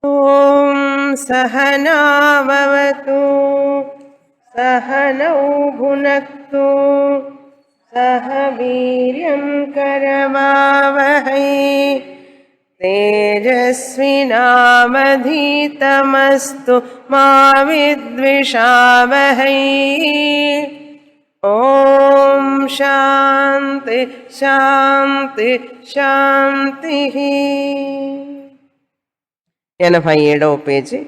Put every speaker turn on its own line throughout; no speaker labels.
ఓం సహనావవతు సహనౌ భునక్తు సహ వీర్యం కరవావహై తేజస్వినావధీతమస్తు మా విద్విషావహై. ఓం శాంతి శాంతి శాంతి. 87వ పేజీ.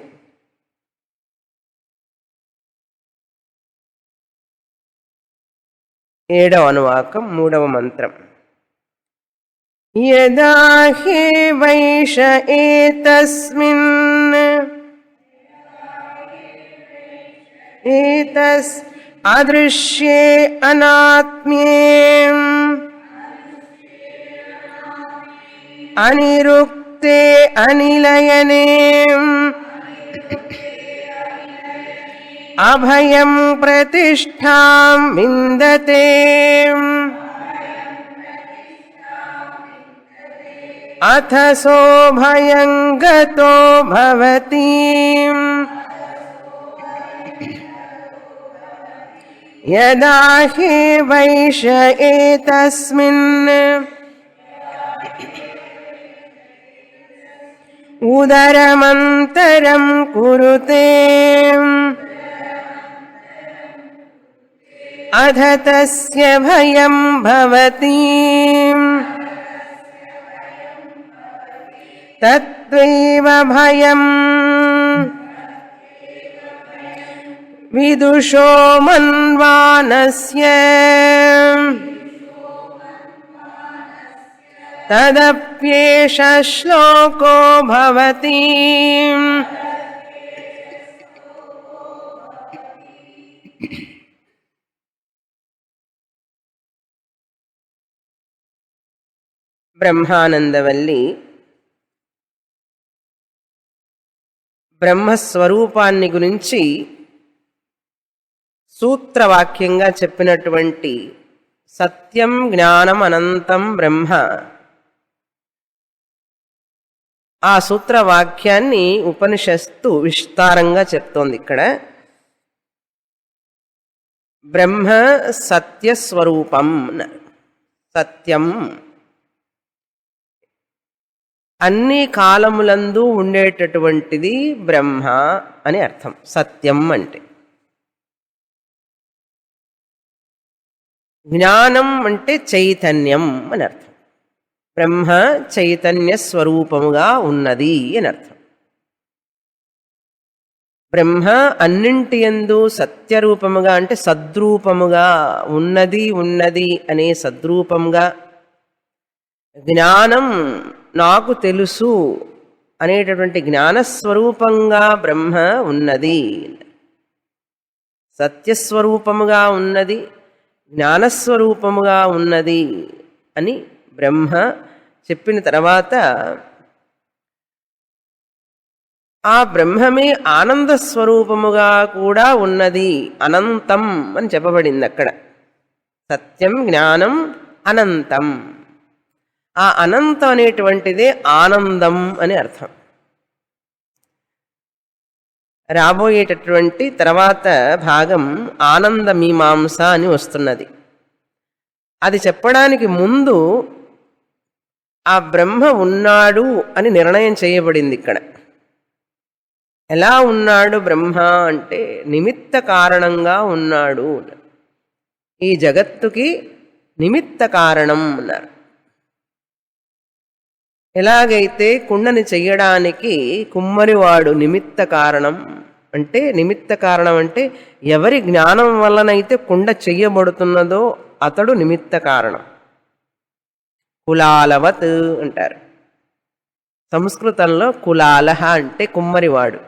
ఏడవ అనువాకం, మూడవ మంత్రం. యదా హి వైష ఏతస్మిన్ అదృశ్యే అనాత్మ్యే అనిరుక్తే అనిలయనే అభయం ప్రతిష్ఠాం విందతే అథ సోభయం గతో భవతి. యదా హి వైష ఏతస్మిన్ ఉదరమంతరం కురుతే అథ తస్య భయం భవతి. తత్వైవ భయం విదుషో మన్వానస్య తదప్యేష శ్లోకో భవతి. బ్రహ్మానందవల్లి బ్రహ్మస్వరూపాన్ని గురించి సూత్రవాక్యంగా చెప్పినటువంటి సత్యం జ్ఞానం అనంతం బ్రహ్మ, ఆ సూత్రవాక్యాన్ని ఉపనిషత్తు విస్తారంగా చెప్తోంది. ఇక్కడ బ్రహ్మ సత్యస్వరూపం, సత్యం అన్ని కాలములందు ఉండేటటువంటిది బ్రహ్మ అని అర్థం. సత్యం అంటే జ్ఞానం అంటే చైతన్యం అని అర్థం. బ్రహ్మ చైతన్య స్వరూపముగా ఉన్నది అని అర్థం. బ్రహ్మ అన్నింటి యందు సత్యరూపముగా అంటే సద్రూపముగా ఉన్నది అనే సద్రూపముగా, జ్ఞానం నాకు తెలుసు అనేటటువంటి జ్ఞానస్వరూపంగా బ్రహ్మ ఉన్నది. సత్యస్వరూపముగా ఉన్నది, జ్ఞానస్వరూపముగా ఉన్నది అని బ్రహ్మ చెప్పిన తర్వాత ఆ బ్రహ్మమే ఆనంద స్వరూపముగా కూడా ఉన్నది, అనంతం అని చెప్పబడింది అక్కడ. సత్యం జ్ఞానం అనంతం. ఆ అనంతం అనేటువంటిదే ఆనందం అని అర్థం. రాబోయేటటువంటి తర్వాత భాగం ఆనంద మీమాంస అని వస్తున్నది. అది చెప్పడానికి ముందు ఆ బ్రహ్మ ఉన్నాడు అని నిర్ణయం చేయబడింది ఇక్కడ. ఎలా ఉన్నాడు బ్రహ్మ అంటే నిమిత్త కారణంగా ఉన్నాడు. ఈ జగత్తుకి నిమిత్త కారణం అన్నారు. ఎలాగైతే కుండని చెయ్యడానికి కుమ్మరివాడు నిమిత్త కారణం అంటే, నిమిత్త కారణం అంటే ఎవరి జ్ఞానం వల్లనైతే కుండ చెయ్యబడుతున్నదో అతడు నిమిత్త కారణం. కులాలవత్ అంటారు సంస్కృతంలో. కులాలహ అంటే కుమ్మరివాడు.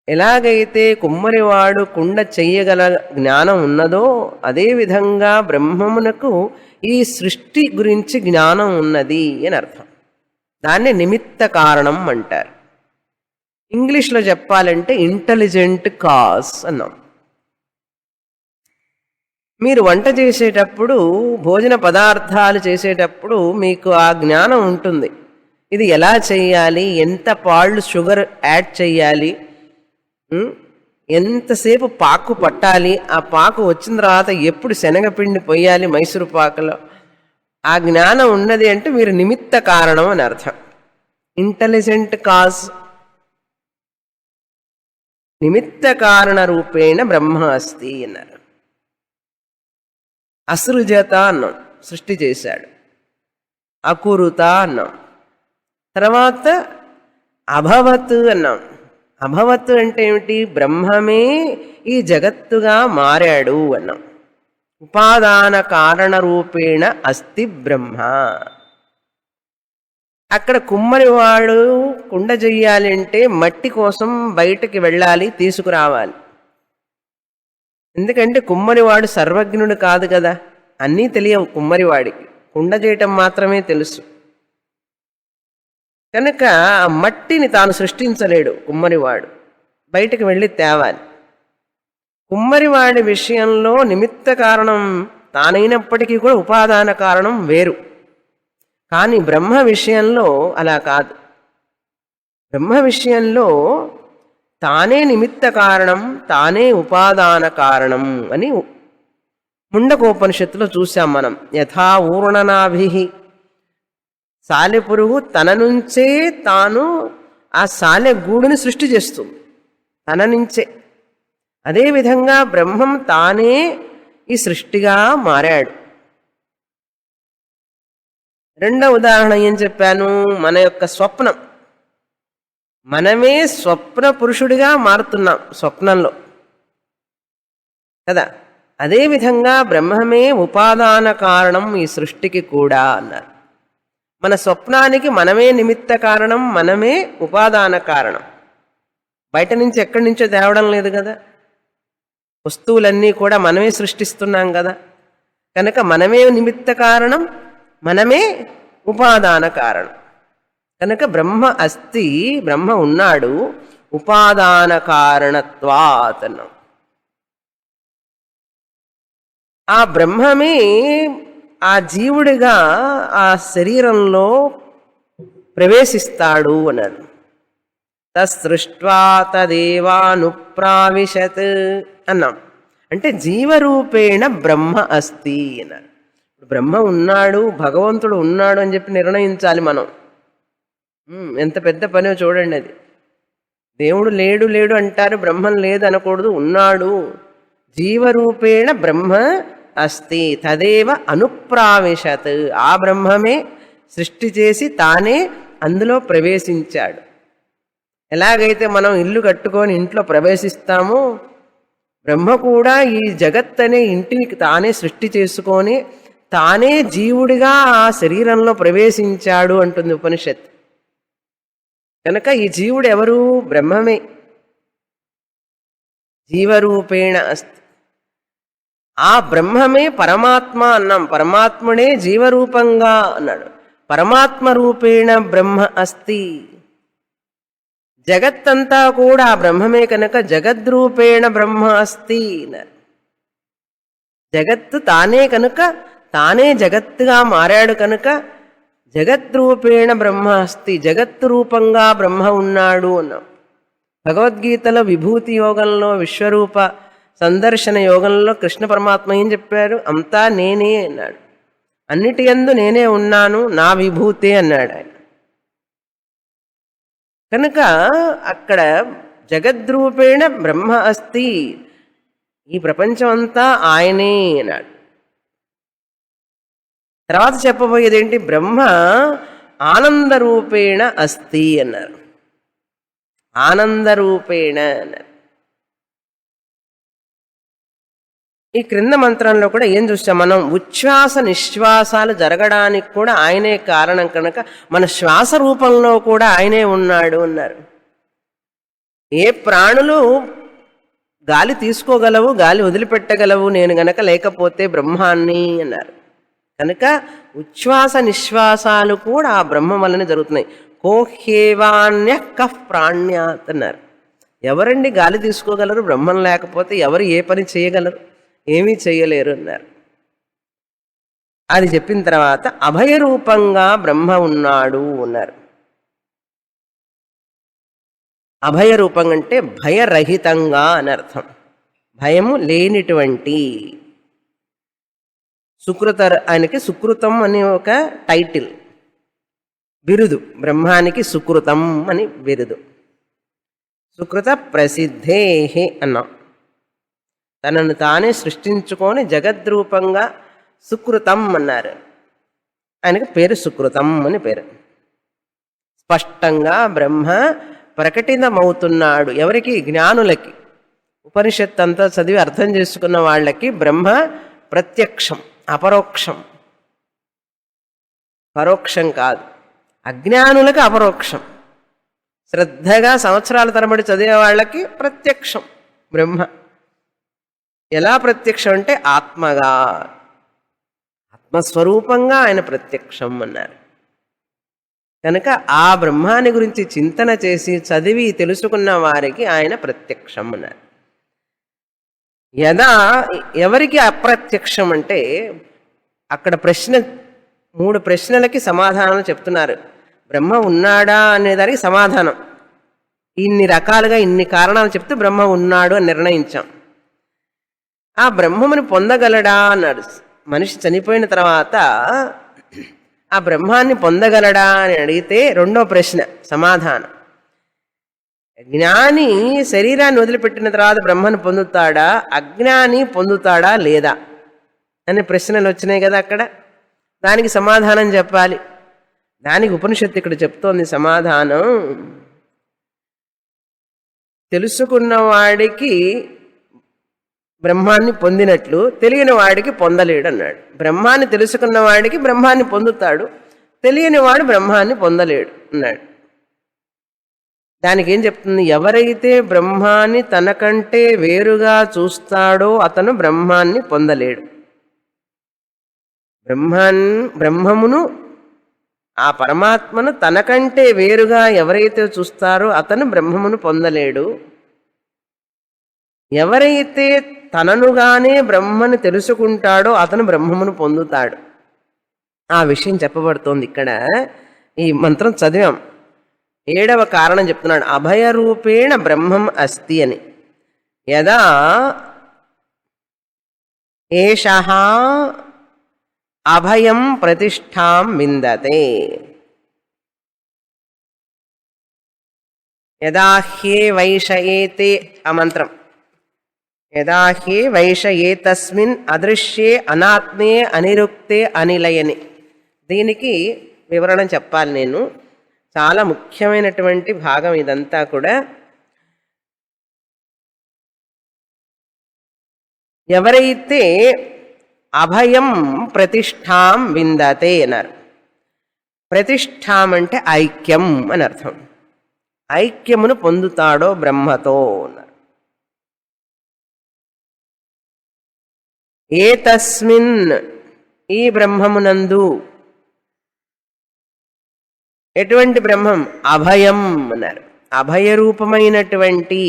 ఎలాగైతే కుమ్మరివాడు కుండ చెయ్యగల జ్ఞానం ఉన్నదో అదేవిధంగా బ్రహ్మమునకు ఈ సృష్టి గురించి జ్ఞానం ఉన్నది అని అర్థం. దాన్ని నిమిత్త కారణం అంటారు. ఇంగ్లీష్లో చెప్పాలంటే ఇంటెలిజెంట్ కాజ్ అన్నాం. మీరు వంట చేసేటప్పుడు, భోజన పదార్థాలు చేసేటప్పుడు మీకు ఆ జ్ఞానం ఉంటుంది. ఇది ఎలా చేయాలి, ఎంత పాళ్ళు షుగర్ యాడ్ చేయాలి, ఎంతసేపు పాకు పట్టాలి, ఆ పాకు వచ్చిన తర్వాత ఎప్పుడు శనగపిండి పొయ్యాలి మైసూరు పాకులో, ఆ జ్ఞానం ఉన్నది అంటే మీరు నిమిత్త కారణం అని అర్థం. ఇంటెలిజెంట్ కాజ్, నిమిత్త కారణ రూపేణ బ్రహ్మ అస్తి అన్నారు. అసృజత అన్నాం, సృష్టి చేశాడు. అకురుత అన్నాం. తర్వాత అభవత్ అన్నాం. అభవత్ అంటే ఏమిటి? బ్రహ్మమే ఈ జగత్తుగా మారాడు అన్నాం. ఉపాదాన కారణ రూపేణ అస్తి బ్రహ్మ. అక్కడ కుమ్మరివాడు కుండ చెయ్యాలి అంటే మట్టి కోసం బయటకి వెళ్ళాలి, తీసుకురావాలి. ఎందుకంటే కుమ్మరివాడు సర్వజ్ఞుడు కాదు కదా, అన్నీ తెలియవు కుమ్మరివాడికి, కుండ చేయటం మాత్రమే తెలుసు. కనుక ఆ మట్టిని తాను సృష్టించలేడు కుమ్మరివాడు, బయటకు వెళ్ళి తేవాలి. కుమ్మరివాడి విషయంలో నిమిత్త కారణం తానైనప్పటికీ కూడా ఉపాదాన కారణం వేరు. కానీ బ్రహ్మ విషయంలో అలా కాదు. బ్రహ్మ విషయంలో తానే నిమిత్త కారణం, తానే ఉపాదాన కారణం అని ముండకోపనిషత్తులో చూసాం మనం. యథా ఊర్ణనాభి, సాలెపురుగు తన నుంచే తాను ఆ సాలె గూడుని సృష్టి చేస్తుంది, తన నుంచే. అదేవిధంగా బ్రహ్మం తానే ఈ సృష్టిగా మారాడు. రెండో ఉదాహరణ ఏం చెప్పాను? మన యొక్క స్వప్నం. మనమే స్వప్న పురుషుడిగా మారుతున్నాం స్వప్నంలో కదా. అదేవిధంగా బ్రహ్మమే ఉపాదాన కారణం ఈ సృష్టికి కూడా అన్నారు. మన స్వప్నానికి మనమే నిమిత్త కారణం, మనమే ఉపాదాన కారణం. బయట నుంచి ఎక్కడి నుంచో తేవడం లేదు కదా, వస్తువులన్నీ కూడా మనమే సృష్టిస్తున్నాం కదా. కనుక మనమే నిమిత్త కారణం, మనమే ఉపాదాన కారణం. కనుక బ్రహ్మ అస్తి, బ్రహ్మ ఉన్నాడు, ఉపాదాన కారణత్వాత్ అన్నాం. ఆ బ్రహ్మమే ఆ జీవుడిగా ఆ శరీరంలో ప్రవేశిస్తాడు అన్నారు. తసృష్ట్వా తదేవానుప్రావిశత్ అన్నాం. అంటే జీవరూపేణ బ్రహ్మ అస్తి అన్నారు. బ్రహ్మ ఉన్నాడు, భగవంతుడు ఉన్నాడు అని చెప్పి నిర్ణయించాలి మనం. ఎంత పెద్ద పనో చూడండి అది. దేవుడు లేడు లేడు అంటారు, బ్రహ్మం లేదు అనకూడదు, ఉన్నాడు. జీవరూపేణ బ్రహ్మ అస్తి తదేవ అనుప్రావిశత్. ఆ బ్రహ్మమే సృష్టి చేసి తానే అందులో ప్రవేశించాడు. ఎలాగైతే మనం ఇల్లు కట్టుకొని ఇంట్లో ప్రవేశిస్తామో, బ్రహ్మ కూడా ఈ జగత్ అనే ఇంటిని తానే సృష్టి చేసుకొని తానే జీవుడిగా ఆ శరీరంలో ప్రవేశించాడు అంటుంది ఉపనిషత్. కనుక ఈ జీవుడు ఎవరు? బ్రహ్మమే. జీవరూపేణ అస్తి. ఆ బ్రహ్మమే పరమాత్మ అన్నాం. పరమాత్ముడే జీవరూపంగా అన్నాడు. పరమాత్మ రూపేణ బ్రహ్మ అస్తి. జగత్తంతా కూడా ఆ బ్రహ్మమే కనుక జగద్రూపేణ బ్రహ్మ అస్తి. జగత్తు తానే కనుక తానే జగత్తుగా మారాడు కనుక జగద్రూపేణ బ్రహ్మ అస్తి. జగత్తు రూపంగా బ్రహ్మ ఉన్నాడు అన్నాం. భగవద్గీతలో విభూతి యోగంలో, విశ్వరూప సందర్శన యోగంలో కృష్ణ పరమాత్మ ఏం చెప్పారు? అంతా నేనే అన్నాడు. అన్నిటి యందు నేనే ఉన్నాను, నా విభూతే అన్నాడు ఆయన. కనుక అక్కడ జగద్రూపేణ బ్రహ్మ అస్తి, ఈ ప్రపంచం అంతా ఆయనే అన్నాడు. తర్వాత చెప్పబోయేది ఏంటి? బ్రహ్మ ఆనందరూపేణ అస్తి అన్నారు. ఆనందరూపేణ అన్నారు. ఈ క్రింద మంత్రంలో కూడా ఏం చూస్తాం మనం? ఉచ్ఛ్వాస నిశ్వాసాలు జరగడానికి కూడా ఆయనే కారణం కనుక మన శ్వాస రూపంలో కూడా ఆయనే ఉన్నాడు అన్నారు. ఏ ప్రాణులు గాలి తీసుకోగలవు, గాలి వదిలిపెట్టగలవు నేను గనక లేకపోతే బ్రహ్మాన్ని అన్నారు. కనుక ఉచ్ఛ్వాస నిశ్వాసాలు కూడా ఆ బ్రహ్మ వలన జరుగుతున్నాయి. కోహ్యేవాణ్య కః ప్రాణ్యాత్ అన్నారు. ఎవరండి గాలి తీసుకోగలరు? బ్రహ్మం లేకపోతే ఎవరు ఏ పని చేయగలరు? ఏమీ చేయలేరు అన్నారు. అది చెప్పిన తర్వాత అభయరూపంగా బ్రహ్మ ఉన్నాడు అన్నారు. అభయ రూపం అంటే భయరహితంగా అని అర్థం. భయము లేనిటువంటి. ఆయనకి సుకృతం అని ఒక టైటిల్, బిరుదు. బ్రహ్మానికి సుకృతం అని బిరుదు. సుకృత ప్రసిద్ధేహి అన్నాం. తనను తానే సృష్టించుకొని జగద్రూపంగా సుకృతం అన్నారు. ఆయనకి పేరు సుకృతం అని పేరు. స్పష్టంగా బ్రహ్మ ప్రకటితమవుతున్నాడు. ఎవరికి? జ్ఞానులకి. ఉపనిషత్తు అంతా చదివి అర్థం చేసుకున్న వాళ్ళకి బ్రహ్మ ప్రత్యక్షం, అపరోక్షం. పరోక్షం కాదు. అజ్ఞానులకు అపరోక్షం. శ్రద్ధగా సంవత్సరాల తరబడి చదివే వాళ్ళకి ప్రత్యక్షం బ్రహ్మ. ఎలా ప్రత్యక్షం అంటే ఆత్మగా, ఆత్మస్వరూపంగా ఆయన ప్రత్యక్షం అన్నారు. కనుక ఆ బ్రహ్మాన్ని గురించి చింతన చేసి చదివి తెలుసుకున్న వారికి ఆయన ప్రత్యక్షం అన్నారు. ఎవరికి అప్రత్యక్షం అంటే అక్కడ ప్రశ్న, 3 ప్రశ్నలకి సమాధానం చెప్తున్నారు. బ్రహ్మ ఉన్నాడా అనేదానికి సమాధానం. ఇన్ని రకాలుగా ఇన్ని కారణాలు చెప్తూ బ్రహ్మ ఉన్నాడు అని నిర్ణయించాం. ఆ బ్రహ్మముని పొందగలడా అన్నాడు. మనిషి చనిపోయిన తర్వాత ఆ బ్రహ్మాన్ని పొందగలడా అని అడిగితే రెండో ప్రశ్న సమాధానం. జ్ఞాని శరీరాన్ని వదిలిపెట్టిన తర్వాత బ్రహ్మను పొందుతాడా, అజ్ఞాని పొందుతాడా లేదా అనే ప్రశ్నలు వచ్చినాయి కదా అక్కడ. దానికి సమాధానం చెప్పాలి. దానికి ఉపనిషత్తు ఇక్కడ చెప్తోంది సమాధానం. తెలుసుకున్నవాడికి బ్రహ్మాన్ని పొందినట్లు తెలియని వాడికి పొందలేడు అన్నాడు. బ్రహ్మాన్ని తెలుసుకున్న వాడికి బ్రహ్మాన్ని పొందుతాడు, తెలియని వాడు బ్రహ్మాన్ని పొందలేడు అన్నాడు. దానికి ఏం చెప్తుంది? ఎవరైతే బ్రహ్మాన్ని తనకంటే వేరుగా చూస్తాడో అతను బ్రహ్మాన్ని పొందలేడు. బ్రహ్మమును, ఆ పరమాత్మను తనకంటే వేరుగా ఎవరైతే చూస్తారో అతను బ్రహ్మమును పొందలేడు. ఎవరైతే తననుగానే బ్రహ్మను తెలుసుకుంటాడో అతను బ్రహ్మమును పొందుతాడు. ఆ విషయం చెప్పబడుతోంది ఇక్కడ. ఈ మంత్రం చదివాం. 7వ కారణం చెప్తున్నాడు. అభయరూపేణ బ్రహ్మం అస్తి అని. యదా ఏషః అభయం ప్రతిష్టాం విందతే. యదా హ్యే వైషయేతే ఆ మంత్రం. యదా హ్యే వైషయేతస్మిన్ అదృశ్యే అనాత్మే అనిరుక్తే అనిలయని. దీనికి వివరణ చెప్పాలి నేను. చాలా ముఖ్యమైనటువంటి భాగం ఇదంతా కూడా. ఎవరైతే అభయం ప్రతిష్టాం విందతే అన్నారు. ప్రతిష్టాం అంటే ఐక్యం అని అర్థం. ఐక్యమును పొందుతాడో బ్రహ్మతో అన్నారు. ఏతస్మిన్ ఈ బ్రహ్మమునందు. ఎటువంటి బ్రహ్మం? అభయం అన్నారు. అభయరూపమైనటువంటి.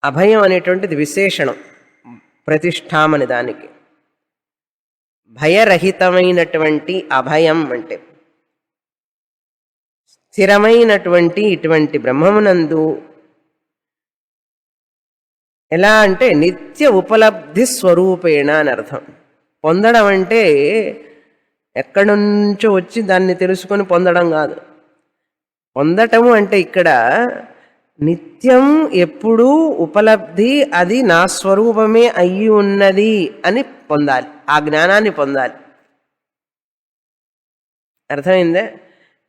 అభయం అనేటువంటిది విశేషణం ప్రతిష్టామని దానికి. భయరహితమైనటువంటి అభయం అంటే స్థిరమైనటువంటి ఇటువంటి బ్రహ్మమునందు. ఎలా అంటే నిత్య ఉపలబ్ధి స్వరూపేణ అని అర్థం. పొందడం అంటే ఎక్కడి నుంచో వచ్చి దాన్ని తెలుసుకొని పొందడం కాదు. పొందటము అంటే ఇక్కడ నిత్యం ఎప్పుడూ ఉపలబ్ధి, అది నా స్వరూపమే అయ్యి ఉన్నది అని పొందాలి. ఆ జ్ఞానాన్ని పొందాలి. అర్థమైందే?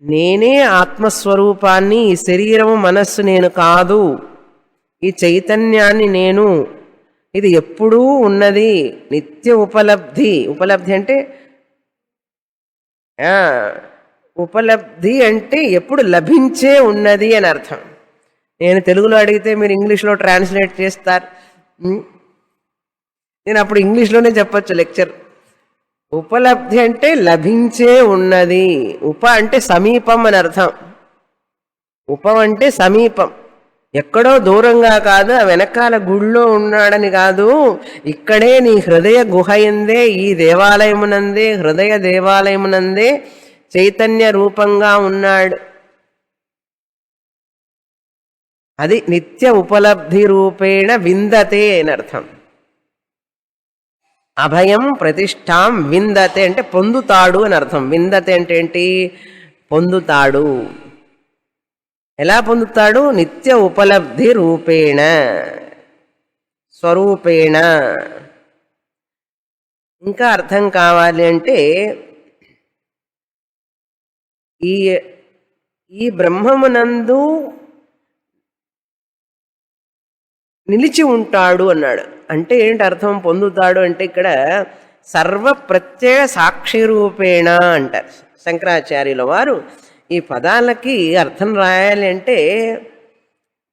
నేనే ఆత్మస్వరూపాన్ని, ఈ శరీరము మనస్సు నేను కాదు, ఈ చైతన్యాన్ని నేను, ఇది ఎప్పుడూ ఉన్నది. నిత్య ఉపలబ్ధి. ఉపలబ్ధి అంటే ఉపలబ్ధి అంటే ఎప్పుడు లభించే ఉన్నది అని అర్థం. నేను తెలుగులో అడిగితే మీరు ఇంగ్లీష్లో ట్రాన్స్లేట్ చేస్తారు. నేను అప్పుడు ఇంగ్లీష్లోనే చెప్పచ్చు లెక్చర్. ఉపలబ్ధి అంటే లభించే ఉన్నది. ఉప అంటే సమీపం అని అర్థం. ఉపం అంటే సమీపం, ఎక్కడో దూరంగా కాదు, ఆ వెనకాల గుళ్ళో ఉన్నాడని కాదు, ఇక్కడే నీ హృదయ గుహయందే, ఈ దేవాలయమునందే, హృదయ దేవాలయమునందే చైతన్య రూపంగా ఉన్నాడు. అది నిత్య ఉపలబ్ధి రూపేణ విందతే అని అర్థం. అభయం ప్రతిష్టాం విందతే అంటే పొందుతాడు అని అర్థం. విందతే అంటే ఏంటి? పొందుతాడు. ఎలా పొందుతాడు? నిత్య ఉపలబ్ధి రూపేణ, స్వరూపేణ. ఇంకా అర్థం కావాలి అంటే ఈ ఈ బ్రహ్మమునందు నిలిచి ఉంటాడు అన్నాడు. అంటే ఏంటి అర్థం? పొందుతాడు అంటే ఇక్కడ సర్వ ప్రత్యయ సాక్షి రూపేణ అంటారు శంకరాచార్యుల వారు. ఈ పదాలకి అర్థం రాయాలి అంటే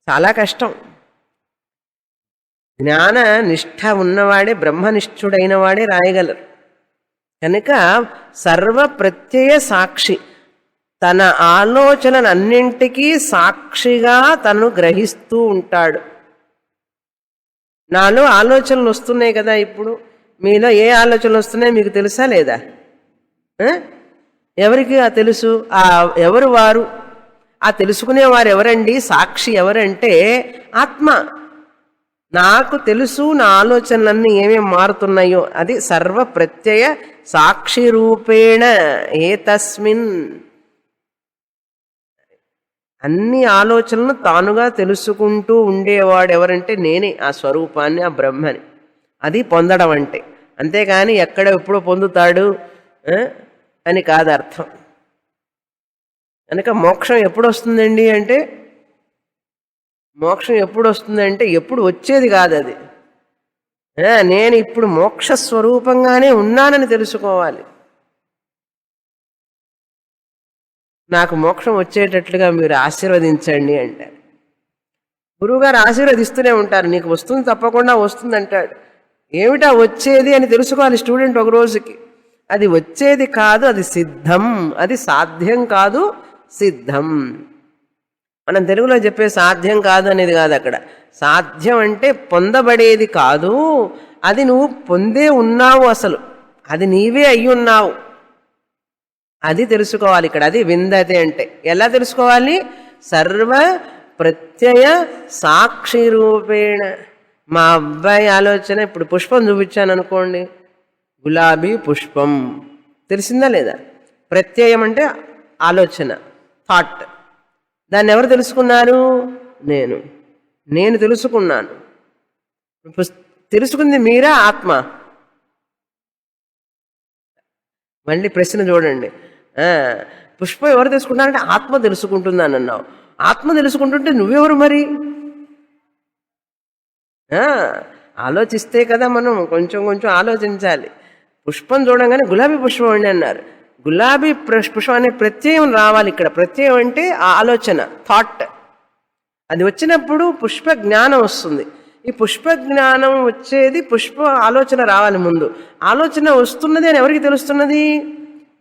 చాలా కష్టం. జ్ఞాన నిష్ఠ ఉన్నవాడే, బ్రహ్మనిష్ఠుడైన వాడే రాయగలరు. కనుక సర్వ ప్రత్యయ సాక్షి, తన ఆలోచనలన్నింటికీ సాక్షిగా తను గ్రహిస్తూ ఉంటాడు. నాలో ఆలోచనలు వస్తున్నాయి కదా, ఇప్పుడు మీలో ఏ ఆలోచనలు వస్తున్నాయో మీకు తెలుసా లేదా? ఎవరికి ఆ తెలుసు? ఎవరు వారు? ఆ తెలుసుకునేవారు ఎవరండి? సాక్షి ఎవరంటే ఆత్మ. నాకు తెలుసు నా ఆలోచనలన్నీ ఏమేమి మారుతున్నాయో. అది సర్వ ప్రత్యయ సాక్షి రూపేణ ఏతస్మిన్. అన్ని ఆలోచనలను తానుగా తెలుసుకుంటూ ఉండేవాడు ఎవరంటే నేనే, ఆ స్వరూపాన్ని, ఆ బ్రహ్మని. అది పొందడం అంటే. అంతేకాని ఎక్కడ ఎప్పుడో పొందుతాడు అని కాదు అర్థం. కనుక మోక్షం ఎప్పుడు వస్తుందండి అంటే, మోక్షం ఎప్పుడు వస్తుందంటే ఎప్పుడు వచ్చేది కాదు అది. నేను ఇప్పుడు మోక్ష స్వరూపంగానే ఉన్నానని తెలుసుకోవాలి. నాకు మోక్షం వచ్చేటట్లుగా మీరు ఆశీర్వదించండి అంటారు. గురువుగారు ఆశీర్వదిస్తూనే ఉంటారు, నీకు వస్తుంది, తప్పకుండా వస్తుంది అంటాడు. ఏమిటా వచ్చేది అని తెలుసుకోవాలి స్టూడెంట్ ఒక రోజుకి. అది వచ్చేది కాదు, అది సిద్ధం. అది సాధ్యం కాదు, సిద్ధం. మనం తెలుగులో చెప్పే సాధ్యం కాదు అనేది కాదు అక్కడ. సాధ్యం అంటే పొందబడేది కాదు, అది నువ్వు పొందే ఉన్నావు, అసలు అది నీవే అయి ఉన్నావు. అది తెలుసుకోవాలి ఇక్కడ. అది విందతే అంటే. ఎలా తెలుసుకోవాలి? సర్వ ప్రత్యయ సాక్షి రూపేణ. మా అబ్బాయి ఆలోచన, ఇప్పుడు పుష్పం చూపించాను అనుకోండి, గులాబీ పుష్పం, తెలిసిందా లేదా? ప్రత్యయం అంటే ఆలోచన, థాట్. దాన్ని ఎవరు తెలుసుకున్నారు? నేను తెలుసుకున్నాను. తెలుసుకుంది మీరా, ఆత్మ? మళ్ళీ ప్రశ్న చూడండి. పుష్పం ఎవరు తెలుసుకుంటారంటే ఆత్మ తెలుసుకుంటుందని అన్నావు. ఆత్మ తెలుసుకుంటుంటే నువ్వెవరు మరి? ఆలోచిస్తే కదా మనం కొంచెం కొంచెం ఆలోచించాలి. పుష్పం చూడంగానే గులాబీ పుష్పం అండి అన్నారు. గులాబీ పుష్పం అనే ప్రత్యయం రావాలి ఇక్కడ. ప్రత్యయం అంటే ఆలోచన, థాట్. అది వచ్చినప్పుడు పుష్ప జ్ఞానం వస్తుంది. ఈ పుష్ప జ్ఞానం వచ్చేది పుష్ప ఆలోచన రావాలి ముందు. ఆలోచన వస్తున్నది అని ఎవరికి తెలుస్తున్నది?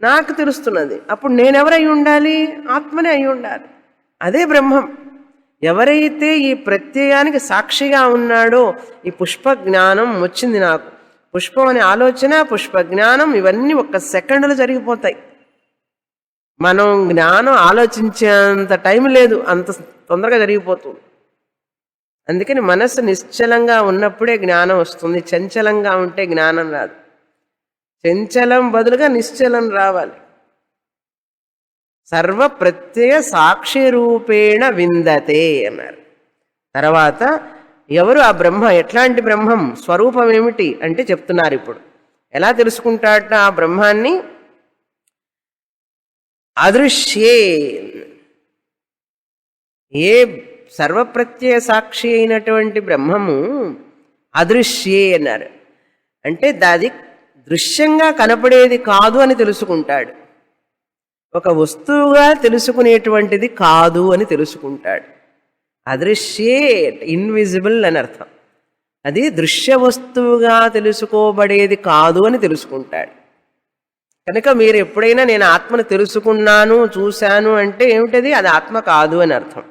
నాకు తెలుస్తున్నది. అప్పుడు నేనెవరై ఉండాలి? ఆత్మనే అయి ఉండాలి. అదే బ్రహ్మం. ఎవరైతే ఈ ప్రత్యయానికి సాక్షిగా ఉన్నాడో, ఈ పుష్ప జ్ఞానం వచ్చింది నాకు. పుష్పం అనే ఆలోచన, పుష్ప జ్ఞానం, ఇవన్నీ ఒక్క సెకండ్లో జరిగిపోతాయి. మనం జ్ఞానం ఆలోచించేంత టైం లేదు, అంత తొందరగా జరిగిపోతుంది. అందుకని మనస్సు నిశ్చలంగా ఉన్నప్పుడే జ్ఞానం వస్తుంది. చంచలంగా ఉంటే జ్ఞానం రాదు. చంచలం బదులుగా నిశ్చలం రావాలి. సర్వ ప్రత్యయ సాక్షి రూపేణ విందతే అన్నారు. తర్వాత ఎవరు ఆ బ్రహ్మ? ఎట్లాంటి బ్రహ్మం? స్వరూపం ఏమిటి అంటే చెప్తున్నారు ఇప్పుడు. ఎలా తెలుసుకుంటాట ఆ బ్రహ్మాన్ని? అదృశ్యే. ఏ సర్వప్రత్యయ సాక్షి అయినటువంటి బ్రహ్మము అదృశ్యే అన్నారు. అంటే దాది దృశ్యంగా కనపడేది కాదు అని తెలుసుకుంటాడు. ఒక వస్తువుగా తెలుసుకునేటువంటిది కాదు అని తెలుసుకుంటాడు. అదృశ్యే, ఇన్విజిబుల్ అని అర్థం. అది దృశ్య వస్తువుగా తెలుసుకోబడేది కాదు అని తెలుసుకుంటాడు. కనుక మీరు ఎప్పుడైనా నేను ఆత్మను తెలుసుకున్నాను, చూశాను అంటే ఏమిటది? అది ఆత్మ కాదు అని అర్థం.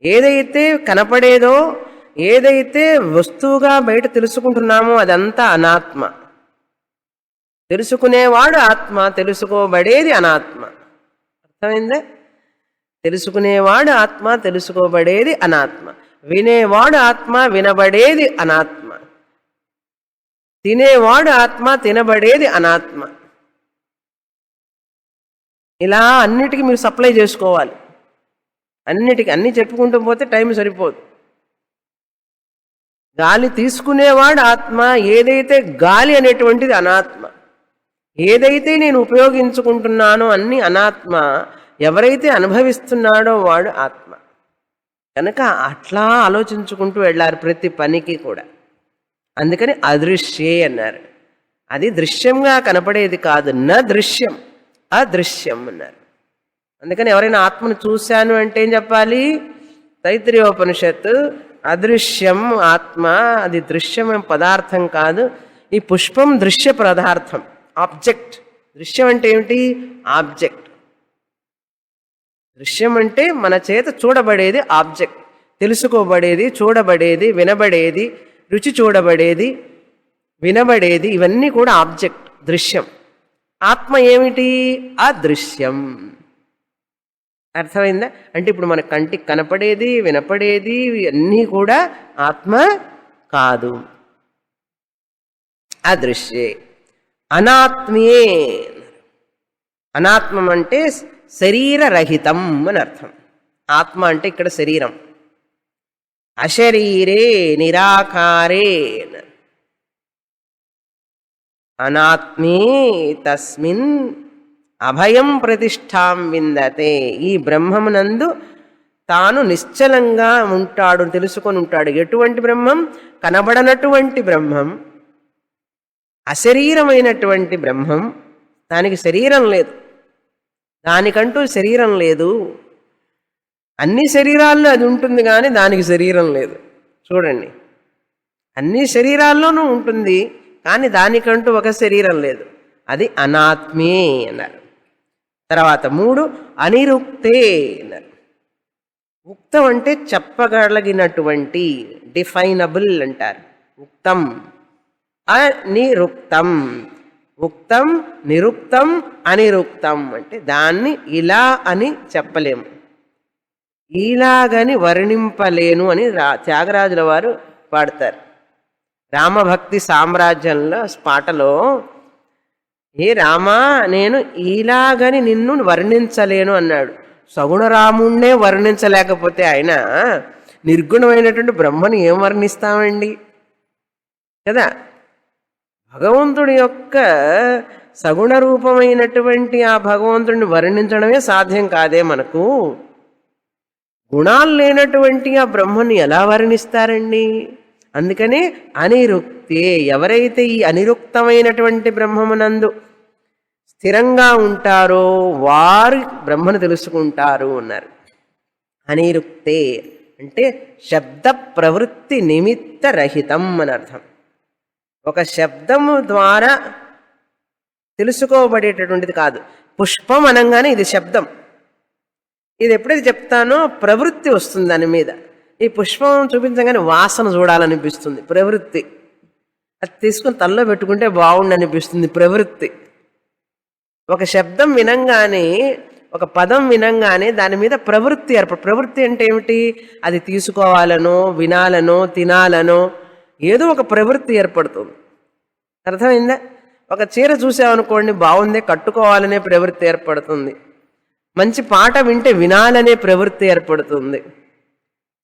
ఏదైతే కనపడేదో, ఏదైతే వస్తువుగా బయట తెలుసుకుంటున్నామో అదంతా అనాత్మ. తెలుసుకునేవాడు ఆత్మ, తెలుసుకోబడేది అనాత్మ. అర్థమైందా? తెలుసుకునేవాడు ఆత్మ, తెలుసుకోబడేది అనాత్మ. వినేవాడు ఆత్మ, వినబడేది అనాత్మ. తినేవాడు ఆత్మ, తినబడేది అనాత్మ. ఇలా అన్నిటికీ మీరు సప్లై చేసుకోవాలి. అన్నిటికీ అన్నీ చెప్పుకుంటూ పోతే టైం సరిపోదు. గాలి తీసుకునేవాడు ఆత్మ, ఏదైతే గాలి అనేటువంటిది అనాత్మ. ఏదైతే నేను ఉపయోగించుకుంటున్నానో అన్ని అనాత్మ, ఎవరైతే అనుభవిస్తున్నాడో వాడు ఆత్మ. కనుక అట్లా ఆలోచించుకుంటూ వెళ్ళారు ప్రతి పనికి కూడా. అందుకని అదృశ్యే అన్నారు. అది దృశ్యంగా కనపడేది కాదు, నా దృశ్యం, అదృశ్యం అన్నారు. అందుకని ఎవరైనా ఆత్మను చూశాను అంటే ఏం చెప్పాలి? తైత్తిరీయోపనిషత్తు అదృశ్యం ఆత్మ, అది దృశ్యమైన పదార్థం కాదు. ఈ పుష్పం దృశ్య పదార్థం, ఆబ్జెక్ట్. దృశ్యం అంటే ఏమిటి? ఆబ్జెక్ట్. దృశ్యం అంటే మన చేత చూడబడేది ఆబ్జెక్ట్, తెలుసుకోబడేది, చూడబడేది, వినబడేది, రుచి చూడబడేది, వినబడేది, ఇవన్నీ కూడా ఆబ్జెక్ట్, దృశ్యం. ఆత్మ ఏమిటి? అదృశ్యం. అర్థమైందా? అంటే ఇప్పుడు మన కంటికి కనపడేది, వినపడేది అన్నీ కూడా ఆత్మ కాదు, అదృశ్యే. అనాత్మీయే. అనాత్మం అంటే శరీరరహితం అని అర్థం. ఆత్మ అంటే ఇక్కడ శరీరం. అశరీరే నిరాకారే. అనాత్మీ తస్మిన్ అభయం ప్రతిష్టాం విందతే. ఈ బ్రహ్మమునందు తాను నిశ్చలంగా ఉంటాడు, తెలుసుకొని ఉంటాడు. ఎటువంటి బ్రహ్మం? కనబడనటువంటి బ్రహ్మం, అశరీరమైనటువంటి బ్రహ్మం. దానికి శరీరం లేదు, దానికంటూ శరీరం లేదు. అన్ని శరీరాల్లో అది ఉంటుంది కానీ దానికి శరీరం లేదు. చూడండి, అన్ని శరీరాల్లోనూ ఉంటుంది కానీ దానికంటూ ఒక శరీరం లేదు. అది అనాత్మే అన్నారు. తర్వాత 3 అనిరుక్తే అన్నారు. ఉక్తం అంటే చెప్పగలిగినటువంటి, డిఫైనబుల్ అంటారు. ఉక్తం, అనిరుక్తం. ఉక్తం, నిరుక్తం, అనిరుక్తం అంటే దాన్ని ఇలా అని చెప్పలేము, ఇలాగని వర్ణింపలేను అని త్యాగరాజుల వారు పాడతారు. రామభక్తి సామ్రాజ్యంలో పాటలో, ఏ రామా నేను ఇలాగని నిన్ను వర్ణించలేను అన్నాడు. సగుణ రాముణ్ణే వర్ణించలేకపోతే ఆయన నిర్గుణమైనటువంటి బ్రహ్మను ఏం వర్ణిస్తామండి కదా. భగవంతుడి యొక్క సగుణ రూపమైనటువంటి ఆ భగవంతుడిని వర్ణించడమే సాధ్యం కాదే మనకు. గుణాలు లేనటువంటి ఆ బ్రహ్మని ఎలా వర్ణిస్తారండి? అందుకనే అనిరుక్తే. ఎవరైతే ఈ అనిరుక్తమైనటువంటి బ్రహ్మమునందు స్థిరంగా ఉంటారో వారు బ్రహ్మను తెలుసుకుంటారు అన్నారు. అనిరుక్తే అంటే శబ్ద ప్రవృత్తి నిమిత్త రహితం అని అర్థం. ఒక శబ్దము ద్వారా తెలుసుకోబడేటటువంటిది కాదు. పుష్పం అనగానే ఇది శబ్దం. ఇది ఎప్పుడైతే చెప్తానో ప్రవృత్తి వస్తుంది దాని మీద. ఈ పుష్పం చూపించగానే వాసన చూడాలనిపిస్తుంది, ప్రవృత్తి. అది తీసుకుని తల్లో పెట్టుకుంటే బాగుండి అనిపిస్తుంది, ప్రవృత్తి. ఒక శబ్దం వినంగానే, ఒక పదం వినంగానే దాని మీద ప్రవృత్తి ప్రవృత్తి అంటే ఏమిటి? అది తీసుకోవాలనో, వినాలనో, తినాలనో ఏదో ఒక ప్రవృత్తి ఏర్పడుతుంది. అర్థమైందా? ఒక చీర చూసామనుకోండి, బాగుందే, కట్టుకోవాలనే ప్రవృత్తి ఏర్పడుతుంది. మంచి పాట వింటే వినాలనే ప్రవృత్తి ఏర్పడుతుంది.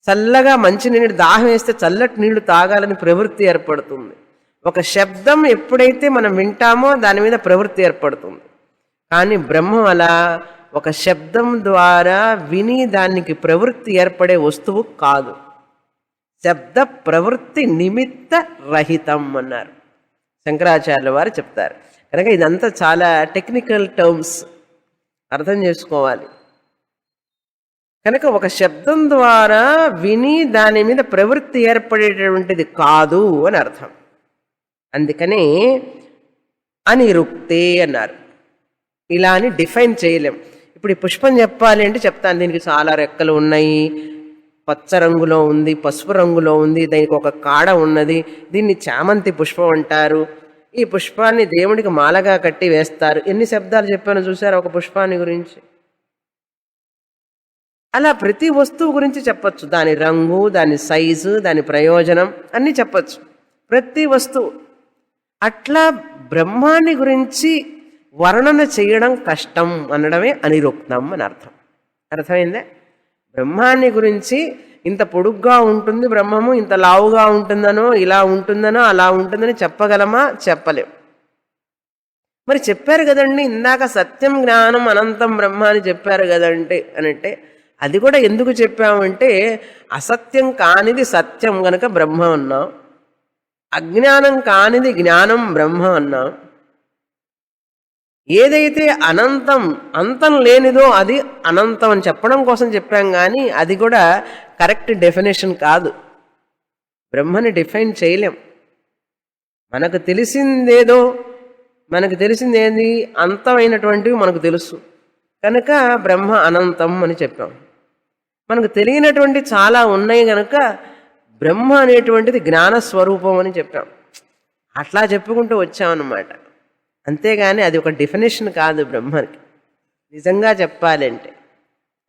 చల్లగా మంచి నీళ్ళు దాహం వేస్తే చల్లటి నీళ్లు తాగాలని ప్రవృత్తి ఏర్పడుతుంది. ఒక శబ్దం ఎప్పుడైతే మనం వింటామో దాని మీద ప్రవృత్తి ఏర్పడుతుంది. కానీ బ్రహ్మం అలా ఒక శబ్దం ద్వారా విని దానికి ప్రవృత్తి ఏర్పడే వస్తువు కాదు. శబ్ద ప్రవృత్తి నిమిత్త రహితం అన్నారు శంకరాచార్యుల వారు చెప్తారు. కనుక ఇదంతా చాలా టెక్నికల్ టర్మ్స్, అర్థం చేసుకోవాలి. కనుక ఒక శబ్దం ద్వారా విని దాని మీద ప్రవృత్తి ఏర్పడేటటువంటిది కాదు అని అర్థం. అందుకనే అనిరుక్తే అన్నారు. ఇలా అని డిఫైన్ చేయలేం. ఇప్పుడు ఈ పుష్పం చెప్పాలి అంటే చెప్తాను, దీనికి చాలా రెక్కలు ఉన్నాయి, పచ్చ రంగులో ఉంది, పసుపు రంగులో ఉంది, దానికి ఒక కాడ ఉన్నది, దీన్ని చామంతి పుష్పం అంటారు. ఈ పుష్పాన్ని దేవుడికి మాలగా కట్టి వేస్తారు. ఎన్ని శబ్దాలు చెప్పానో చూసారా ఒక పుష్పాన్ని గురించి. అలా ప్రతి వస్తువు గురించి చెప్పచ్చు. దాని రంగు, దాని సైజు, దాని ప్రయోజనం అన్నీ చెప్పచ్చు ప్రతి వస్తువు. అట్లా బ్రహ్మాన్ని గురించి వర్ణన చేయడం కష్టం అనడమే అనిరుక్తం అని అర్థం. అర్థమైందే? బ్రహ్మాన్ని గురించి ఇంత పొడుగ్గా ఉంటుంది బ్రహ్మము, ఇంత లావుగా ఉంటుందనో, ఇలా ఉంటుందనో, అలా ఉంటుందని చెప్పగలమా? చెప్పలేం. మరి చెప్పారు కదండి ఇందాక సత్యం జ్ఞానం అనంతం బ్రహ్మ అని చెప్పారు కదంటే అనంటే, అది కూడా ఎందుకు చెప్పామంటే అసత్యం కానిది సత్యం గనక బ్రహ్మ అన్నాం, అజ్ఞానం కానిది జ్ఞానం బ్రహ్మ అన్నాం. ఏదైతే అనంతం, అంతం లేనిదో అది అనంతం అని చెప్పడం కోసం చెప్పాం. కానీ అది కూడా కరెక్ట్ డెఫినేషన్ కాదు. బ్రహ్మని డిఫైన్ చేయలేం. మనకు తెలిసిందేదో, మనకు తెలిసిందేది అంతమైనటువంటివి మనకు తెలుసు కనుక బ్రహ్మ అనంతం అని చెప్పాం. మనకు తెలియనటువంటి చాలా ఉన్నాయి కనుక బ్రహ్మ అనేటువంటిది జ్ఞానస్వరూపం అని చెప్పాం. అట్లా చెప్పుకుంటూ వచ్చామన్నమాట. అంతేగాని అది ఒక డెఫినేషన్ కాదు బ్రహ్మకి నిజంగా చెప్పాలంటే.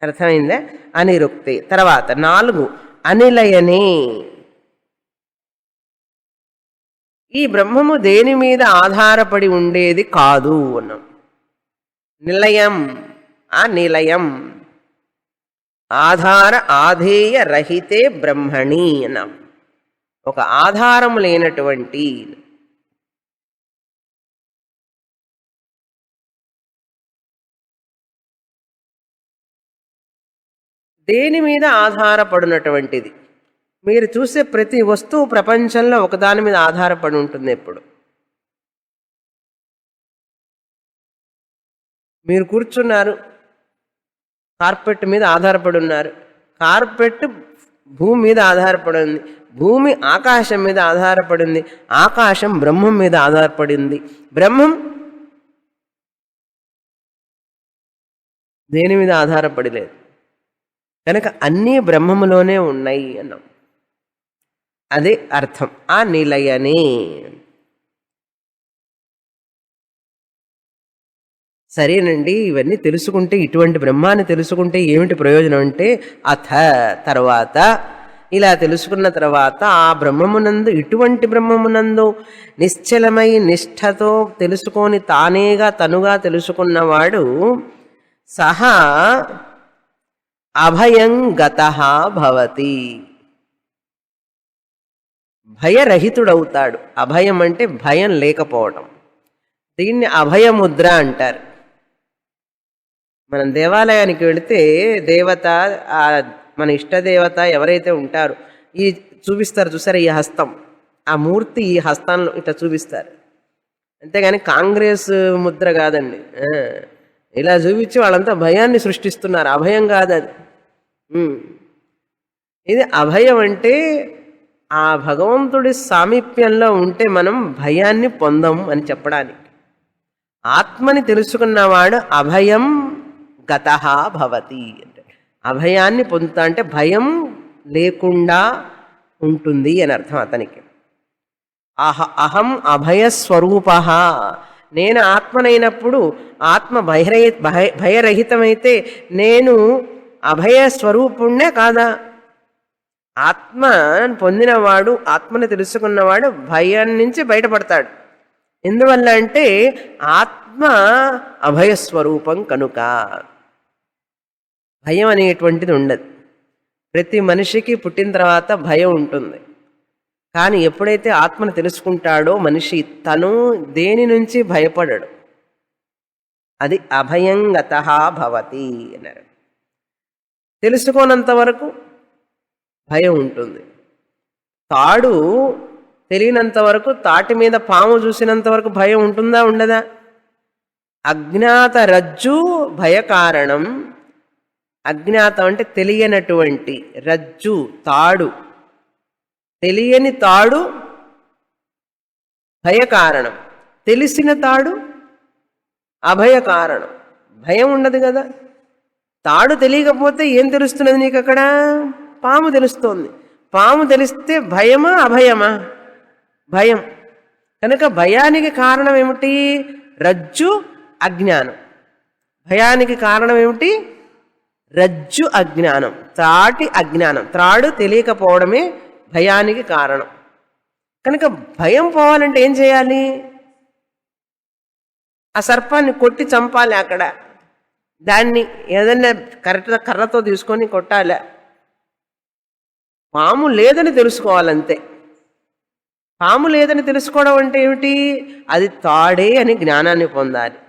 అర్థమైందా? అనిరుక్తి. తర్వాత 4 అనిలయనే. ఈ బ్రహ్మము దేని మీద ఆధారపడి ఉండేది కాదు అన్నాం. నిలయం, అనిలయం, ఆధార ఆధేయ రహితే బ్రహ్మణి అన్నాం. ఒక ఆధారం లేనటువంటి, దేని మీద ఆధారపడినటువంటిది. మీరు చూసే ప్రతి వస్తువు ప్రపంచంలో ఒకదాని మీద ఆధారపడి ఉంటుంది. ఎప్పుడు మీరు కూర్చున్నారు, కార్పెట్ మీద ఆధారపడి ఉన్నారు. కార్పెట్ భూమి మీద ఆధారపడి ఉంది, భూమి ఆకాశం మీద ఆధారపడింది, ఆకాశం బ్రహ్మం మీద ఆధారపడింది, బ్రహ్మం దేని మీద ఆధారపడి లేదు. కనుక అన్నీ బ్రహ్మములోనే ఉన్నాయి అన్నాం. అదే అర్థం ఆ నిలయనే. సరేనండి, ఇవన్నీ తెలుసుకుంటే, ఇటువంటి బ్రహ్మాన్ని తెలుసుకుంటే ఏమిటి ప్రయోజనం అంటే, అథ తర్వాత, ఇలా తెలుసుకున్న తర్వాత ఆ బ్రహ్మమునందు, ఇటువంటి బ్రహ్మమునందు నిశ్చలమై నిష్ఠతో తెలుసుకొని తానేగా తనుగా తెలుసుకున్నవాడు సహా అభయం గతః భవతి, భయరహితుడవుతాడు. అభయం అంటే భయం లేకపోవడం. దీన్ని అభయముద్ర అంటారు. మనం దేవాలయానికి వెళితే దేవత, మన ఇష్టదేవత ఎవరైతే ఉంటారో ఈ చూపిస్తారు చూసారా, ఈ హస్తం, ఆ మూర్తి ఈ హస్తంలో ఇట్లా చూపిస్తారు. అంతేగాని కాంగ్రెస్ ముద్ర కాదండి. ఇలా చూపించి వాళ్ళంతా భయాన్ని సృష్టిస్తున్నారు. అభయం కాదు అది. ఇది అభయం అంటే ఆ భగవంతుడి సామీప్యంలో ఉంటే మనం భయాన్ని పొందం అని చెప్పడానికి. ఆత్మని తెలుసుకున్నవాడు అభయం గతః భవతి అంటే అభయాన్ని పొందుతా, అంటే భయం లేకుండా ఉంటుంది అని అర్థం అతనికి. అహం అభయస్వరూప, నేను ఆత్మనైనప్పుడు, ఆత్మ భయరహితమైతే నేను అభయస్వరూపుణ్ణే కాదా? ఆత్మ పొందినవాడు, ఆత్మని తెలుసుకున్నవాడు భయం నుంచి బయటపడతాడు. ఎందువల్ల అంటే ఆత్మ అభయస్వరూపం కనుక భయం అనేటువంటిది ఉండదు. ప్రతి మనిషికి పుట్టిన తర్వాత భయం ఉంటుంది. కానీ ఎప్పుడైతే ఆత్మను తెలుసుకుంటాడో మనిషి తను దేని నుంచి భయపడడు. అది అభయం గతః భవతి అన్నారు. తెలుసుకోనంత వరకు భయం ఉంటుంది. తాడు తెలియనంత వరకు, తాటి మీద పాము చూసినంత వరకు భయం ఉంటుందా ఉండదా? అజ్ఞాత రజ్జు భయకారణం. అజ్ఞాతం అంటే తెలియనటువంటి, రజ్జు తాడు, తెలియని తాడు భయకారణం, తెలిసిన తాడు అభయ కారణం. భయం ఉండదు కదా. తాడు తెలియకపోతే ఏం తెలుస్తున్నది నీకు అక్కడ? పాము తెలుస్తోంది. పాము తెలిస్తే భయమా అభయమా? భయం. కనుక భయానికి కారణం ఏమిటి? రజ్జు అజ్ఞానం. భయానికి కారణం ఏమిటి? రజ్జు అజ్ఞానం, త్రాటి అజ్ఞానం. త్రాడు తెలియకపోవడమే భయానికి కారణం. కనుక భయం పోవాలంటే ఏం చేయాలి? ఆ సర్పాన్ని కొట్టి చంపాలి. అక్కడ దాన్ని ఏదైనా కరెక్ట్గా కర్రతో తీసుకొని కొట్టాలి. పాము లేదని తెలుసుకోవాలంతే. పాము లేదని తెలుసుకోవడం అంటే ఏమిటి? అది తాడే అని జ్ఞానాన్ని పొందాలి.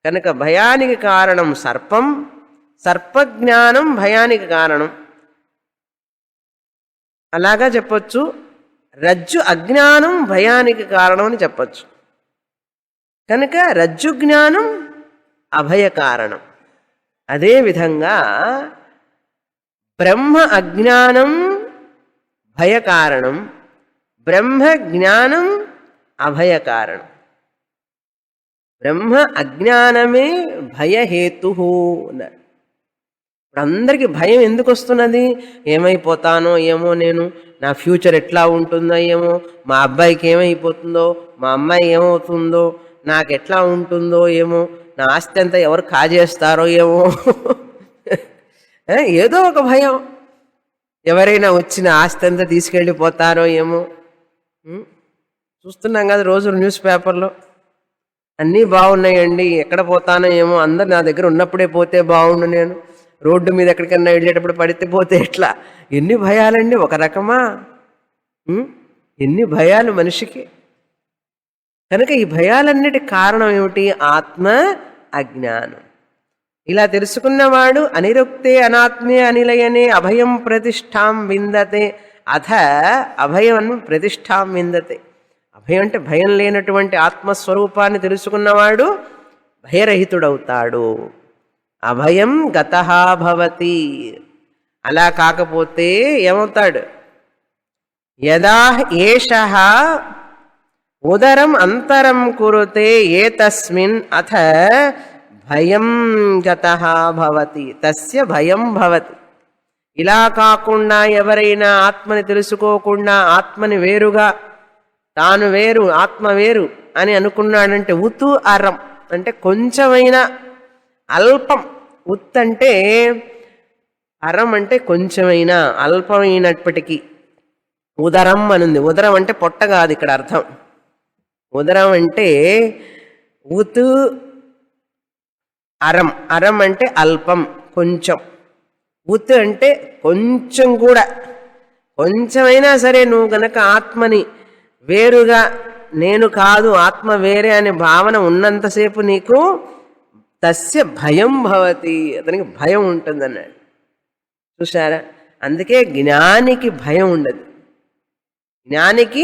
కనుక భయానికి కారణం సర్పం, సర్పజ్ఞానం భయానికి కారణం. అలాగా చెప్పొచ్చు. రజ్జు అజ్ఞానం భయానికి కారణం అని చెప్పచ్చు. కనుక రజ్జు జ్ఞానం అభయ కారణం. అదేవిధంగా బ్రహ్మ అజ్ఞానం భయ కారణం, బ్రహ్మ జ్ఞానం అభయ కారణం. బ్రహ్మ అజ్ఞానమే భయహేతు అన్నారు. ఇప్పుడు అందరికీ భయం ఎందుకు వస్తున్నది? ఏమైపోతానో ఏమో, నేను నా ఫ్యూచర్ ఎట్లా ఉంటుందో ఏమో, మా అబ్బాయికి ఏమైపోతుందో, మా అమ్మాయి ఏమవుతుందో, నాకు ఎట్లా ఉంటుందో ఏమో, నా ఆస్తి అంతా ఎవరు కాజేస్తారో ఏమో, ఏదో ఒక భయం. ఎవరైనా వచ్చిన ఆస్తి అంతా తీసుకెళ్ళిపోతారో ఏమో. చూస్తున్నాం కదా రోజు న్యూస్ పేపర్లో. అన్నీ బాగున్నాయండి, ఎక్కడ పోతానో ఏమో, అందరు నా దగ్గర ఉన్నప్పుడే పోతే బాగుండు, నేను రోడ్డు మీద ఎక్కడికన్నా వెళ్ళేటప్పుడు పడితే పోతే ఎట్లా. ఎన్ని భయాలండి, ఒక రకమా? ఎన్ని భయాలు మనిషికి. కనుక ఈ భయాలన్నిటి కారణం ఏమిటి? ఆత్మ అజ్ఞానం. ఇలా తెలుసుకున్నవాడు అనిరుక్తే అనాత్మే అనిలయనే అభయం ప్రతిష్టాం విందతే. అథ అభయం ప్రతిష్టాం విందతే. అభయం అంటే భయం లేనటువంటి ఆత్మస్వరూపాన్ని తెలుసుకున్నవాడు భయరహితుడవుతాడు. అభయం గతః భవతి. అలా కాకపోతే ఏమవుతాడు? యదా ఏషః ఉదరం అంతరం కురుతే ఏతస్మిన్ అథ భయం గతః భవతి తస్య భయం భవతి. ఇలా కాకుండా ఎవరైనా ఆత్మని తెలుసుకోకుండా ఆత్మని వేరుగా, తాను వేరు ఆత్మ వేరు అని అనుకున్నాడంటే, ఉతు అరం అంటే కొంచెమైనా, అల్పం. ఉత్ అంటే అరం అంటే కొంచెమైనా, అల్పమైనప్పటికీ. ఉదరం అనుంది. ఉదరం అంటే పొట్ట కాదు ఇక్కడ అర్థం. ఉదరం అంటే ఉత్ అరం. అరం అంటే అల్పం, కొంచెం. ఉత్ అంటే కొంచెం కూడా, కొంచెమైనా సరే నువ్వు గనక ఆత్మని వేరుగా, నేను కాదు ఆత్మ వేరే అనే భావన ఉన్నంతసేపు నీకు తస్య భయం భవతి, అతనికి భయం ఉంటుందన్నాడు. చూసారా? అందుకే జ్ఞానికి భయం ఉండదు. జ్ఞానికి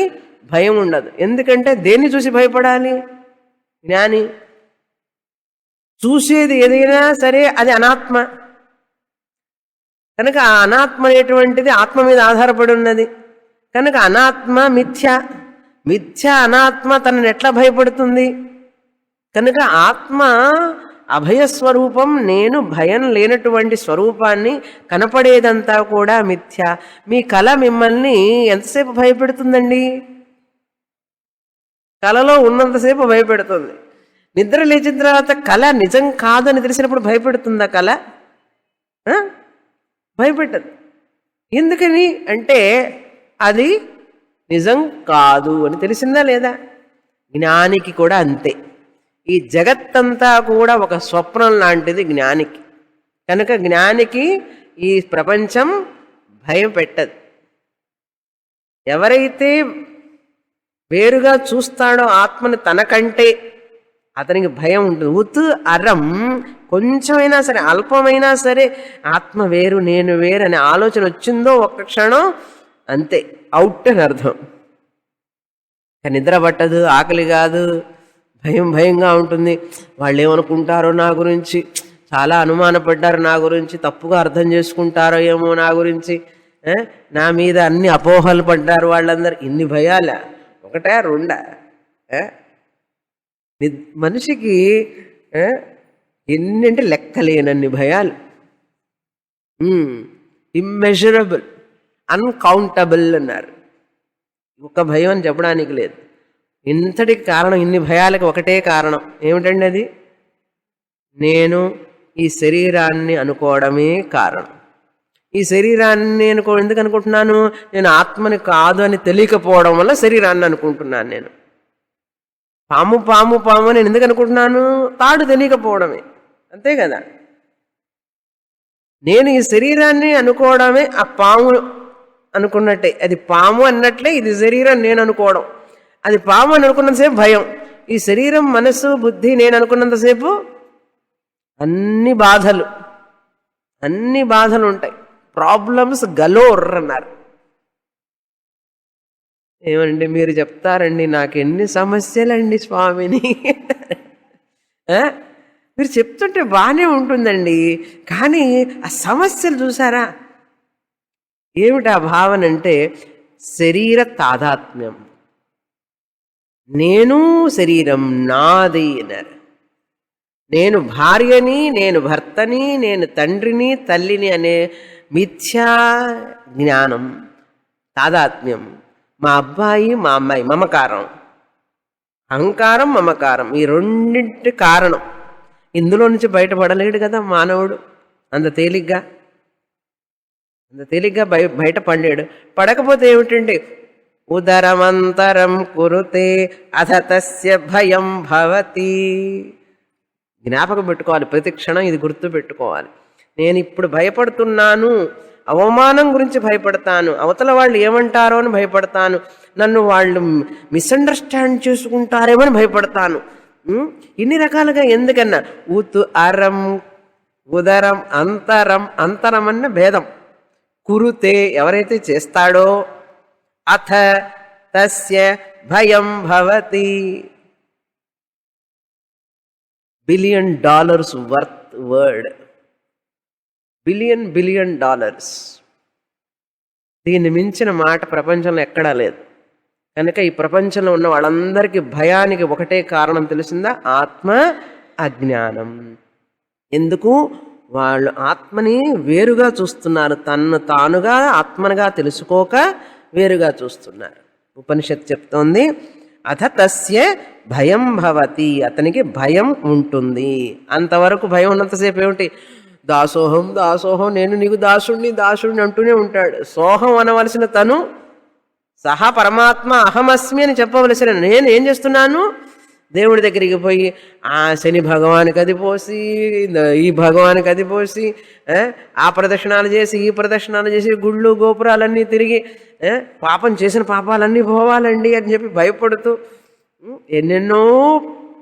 భయం ఉండదు. ఎందుకంటే దేన్ని చూసి భయపడాలి? జ్ఞాని చూసేది ఏదైనా సరే అది అనాత్మ. కనుక ఆ అనాత్మ అనేటువంటిది ఆత్మ మీద ఆధారపడి ఉన్నది. కనుక అనాత్మ మిథ్య. మిథ్య అనాత్మ తనని ఎట్లా భయపడుతుంది? కనుక ఆత్మ అభయస్వరూపం, నేను భయం లేనటువంటి స్వరూపాన్ని. కనపడేదంతా కూడా మిథ్య. మీ కళ మిమ్మల్ని ఎంతసేపు భయపెడుతుందండి? కళలో ఉన్నంతసేపు భయపెడుతుంది. నిద్ర లేచిన తర్వాత కళ నిజం కాదని తెలిసినప్పుడు భయపెడుతుందా కళ? భయపెట్టదు. ఎందుకని అంటే అది నిజం కాదు అని తెలిసిందా లేదా? జ్ఞానికి కూడా అంతే. ఈ జగత్తంతా కూడా ఒక స్వప్నం లాంటిది జ్ఞానికి. కనుక జ్ఞానికి ఈ ప్రపంచం భయం పెట్టదు. ఎవరైతే వేరుగా చూస్తాడో ఆత్మని తనకంటే, అతనికి భయం ఉంటుంది. ఉత్ అరం కొంచెమైనా సరే, అల్పమైనా సరే ఆత్మ వేరు నేను వేరు అనే ఆలోచన వచ్చిందో ఒక్క క్షణం అంతే, అవుట్ అని అర్థం. నిద్ర పట్టదు, ఆకలి కాదు, భయం భయంగా ఉంటుంది. వాళ్ళు ఏమనుకుంటారో నా గురించి, చాలా అనుమానపడ్డారు నా గురించి, తప్పుగా అర్థం చేసుకుంటారో ఏమో నా గురించి, నా మీద అన్ని అపోహలు పడ్డారు వాళ్ళందరూ. ఇన్ని భయాల, ఒకటా రెండా? మనిషికి ఎన్నంటే లెక్కలేనన్ని భయాలు, ఇమ్మెజరబుల్. అన్కౌంటబుల్ అన్నారు. ఒక భయం అని చెప్పడానికి లేదు. ఇంతటికి కారణం, ఇన్ని భయాలకు ఒకటే కారణం ఏమిటండి అది? నేను ఈ శరీరాన్ని అనుకోవడమే కారణం. ఈ శరీరాన్ని నేను ఎందుకు అనుకుంటున్నాను? నేను ఆత్మని కాదు అని తెలియకపోవడం వల్ల శరీరాన్ని అనుకుంటున్నాను. నేను పాము పాము పాము నేను ఎందుకు అనుకుంటున్నాను? తాడు తెలియకపోవడమే, అంతే కదా. నేను ఈ శరీరాన్ని అనుకోవడమే ఆ పాము అనుకున్నట్టే. అది పాము అన్నట్లే ఇది శరీరం నేను అనుకోవడం. అది పాము అని అనుకున్నంతసేపు భయం. ఈ శరీరం మనసు బుద్ధి నేను అనుకున్నంతసేపు అన్ని బాధలు ఉంటాయి. ప్రాబ్లమ్స్ గలోర్ అన్నారు. ఏమండి మీరు చెప్తారండి, నాకు ఎన్ని సమస్యలండి స్వామిని. మీరు చెప్తుంటే బాగానే ఉంటుందండి, కానీ ఆ సమస్యలు చూసారా? ఏమిటి ఆ భావన అంటే శరీర తాదాత్మ్యం. నేను శరీరం నాది అన్నారు. నేను భార్యని, నేను భర్తని, నేను తండ్రిని తల్లిని అనే మిథ్యా జ్ఞానం, తాదాత్మ్యం. మా అబ్బాయి మా అమ్మాయి, మమకారం, అహంకారం మమకారం, ఈ రెండింటి కారణం. ఇందులో నుంచి బయటపడలేడు కదా మానవుడు అంత తేలిగ్గా బయటపడలేడు. పడకపోతే ఏమిటండి? ఉదరమంతరం కురుతే అథ తస్య భయం భవతి. జ్ఞాపకం పెట్టుకోవాలి, ప్రతి క్షణం ఇది గుర్తు పెట్టుకోవాలి. నేను ఇప్పుడు భయపడుతున్నాను, అవమానం గురించి భయపడతాను, అవతల వాళ్ళు ఏమంటారో అని భయపడతాను, నన్ను వాళ్ళు మిస్అండర్స్టాండ్ చేసుకుంటారేమో అని భయపడతాను. ఇన్ని రకాలుగా ఎందుకన్నా? అరం ఉదరం అంతరం అన్న భేదం. కురుతే ఎవరైతే చేస్తాడో, అథ తస్య భయం భవతి. $1 billion worth word. Billion dollars. దీన్ని మించిన మాట ప్రపంచంలో ఎక్కడా లేదు. కనుక ఈ ప్రపంచంలో ఉన్న వాళ్ళందరికీ భయానికి ఒకటే కారణం తెలిసిందా? ఆత్మ అజ్ఞానం. ఎందుకు? వాళ్ళు ఆత్మని వేరుగా చూస్తున్నారు, తన్ను తానుగా ఆత్మనుగా తెలుసుకోక వేరుగా చూస్తున్నారు. ఉపనిషత్తు చెప్తోంది అథ తస్య భయం భవతి, అతనికి భయం ఉంటుంది. అంతవరకు భయం ఉన్నంతసేపు ఏమిటి? దాసోహం దాసోహం, నేను నీకు దాసుడిని అంటూనే ఉంటాడు. సోహం అనవలసిన తను సహా పరమాత్మ అహమస్మి అని చెప్పవలసిన నేను ఏం చేస్తున్నాను? దేవుడి దగ్గరికి పోయి ఆ శని భగవానికి అది పోసి, ఈ భగవానికి అది పోసి, ఆ ప్రదక్షిణాలు చేసి ఈ ప్రదక్షిణాలు చేసి, గుళ్ళు గోపురాలన్నీ తిరిగి పాపం చేసిన పాపాలన్నీ పోవాలండి అని చెప్పి భయపడుతూ ఎన్నెన్నో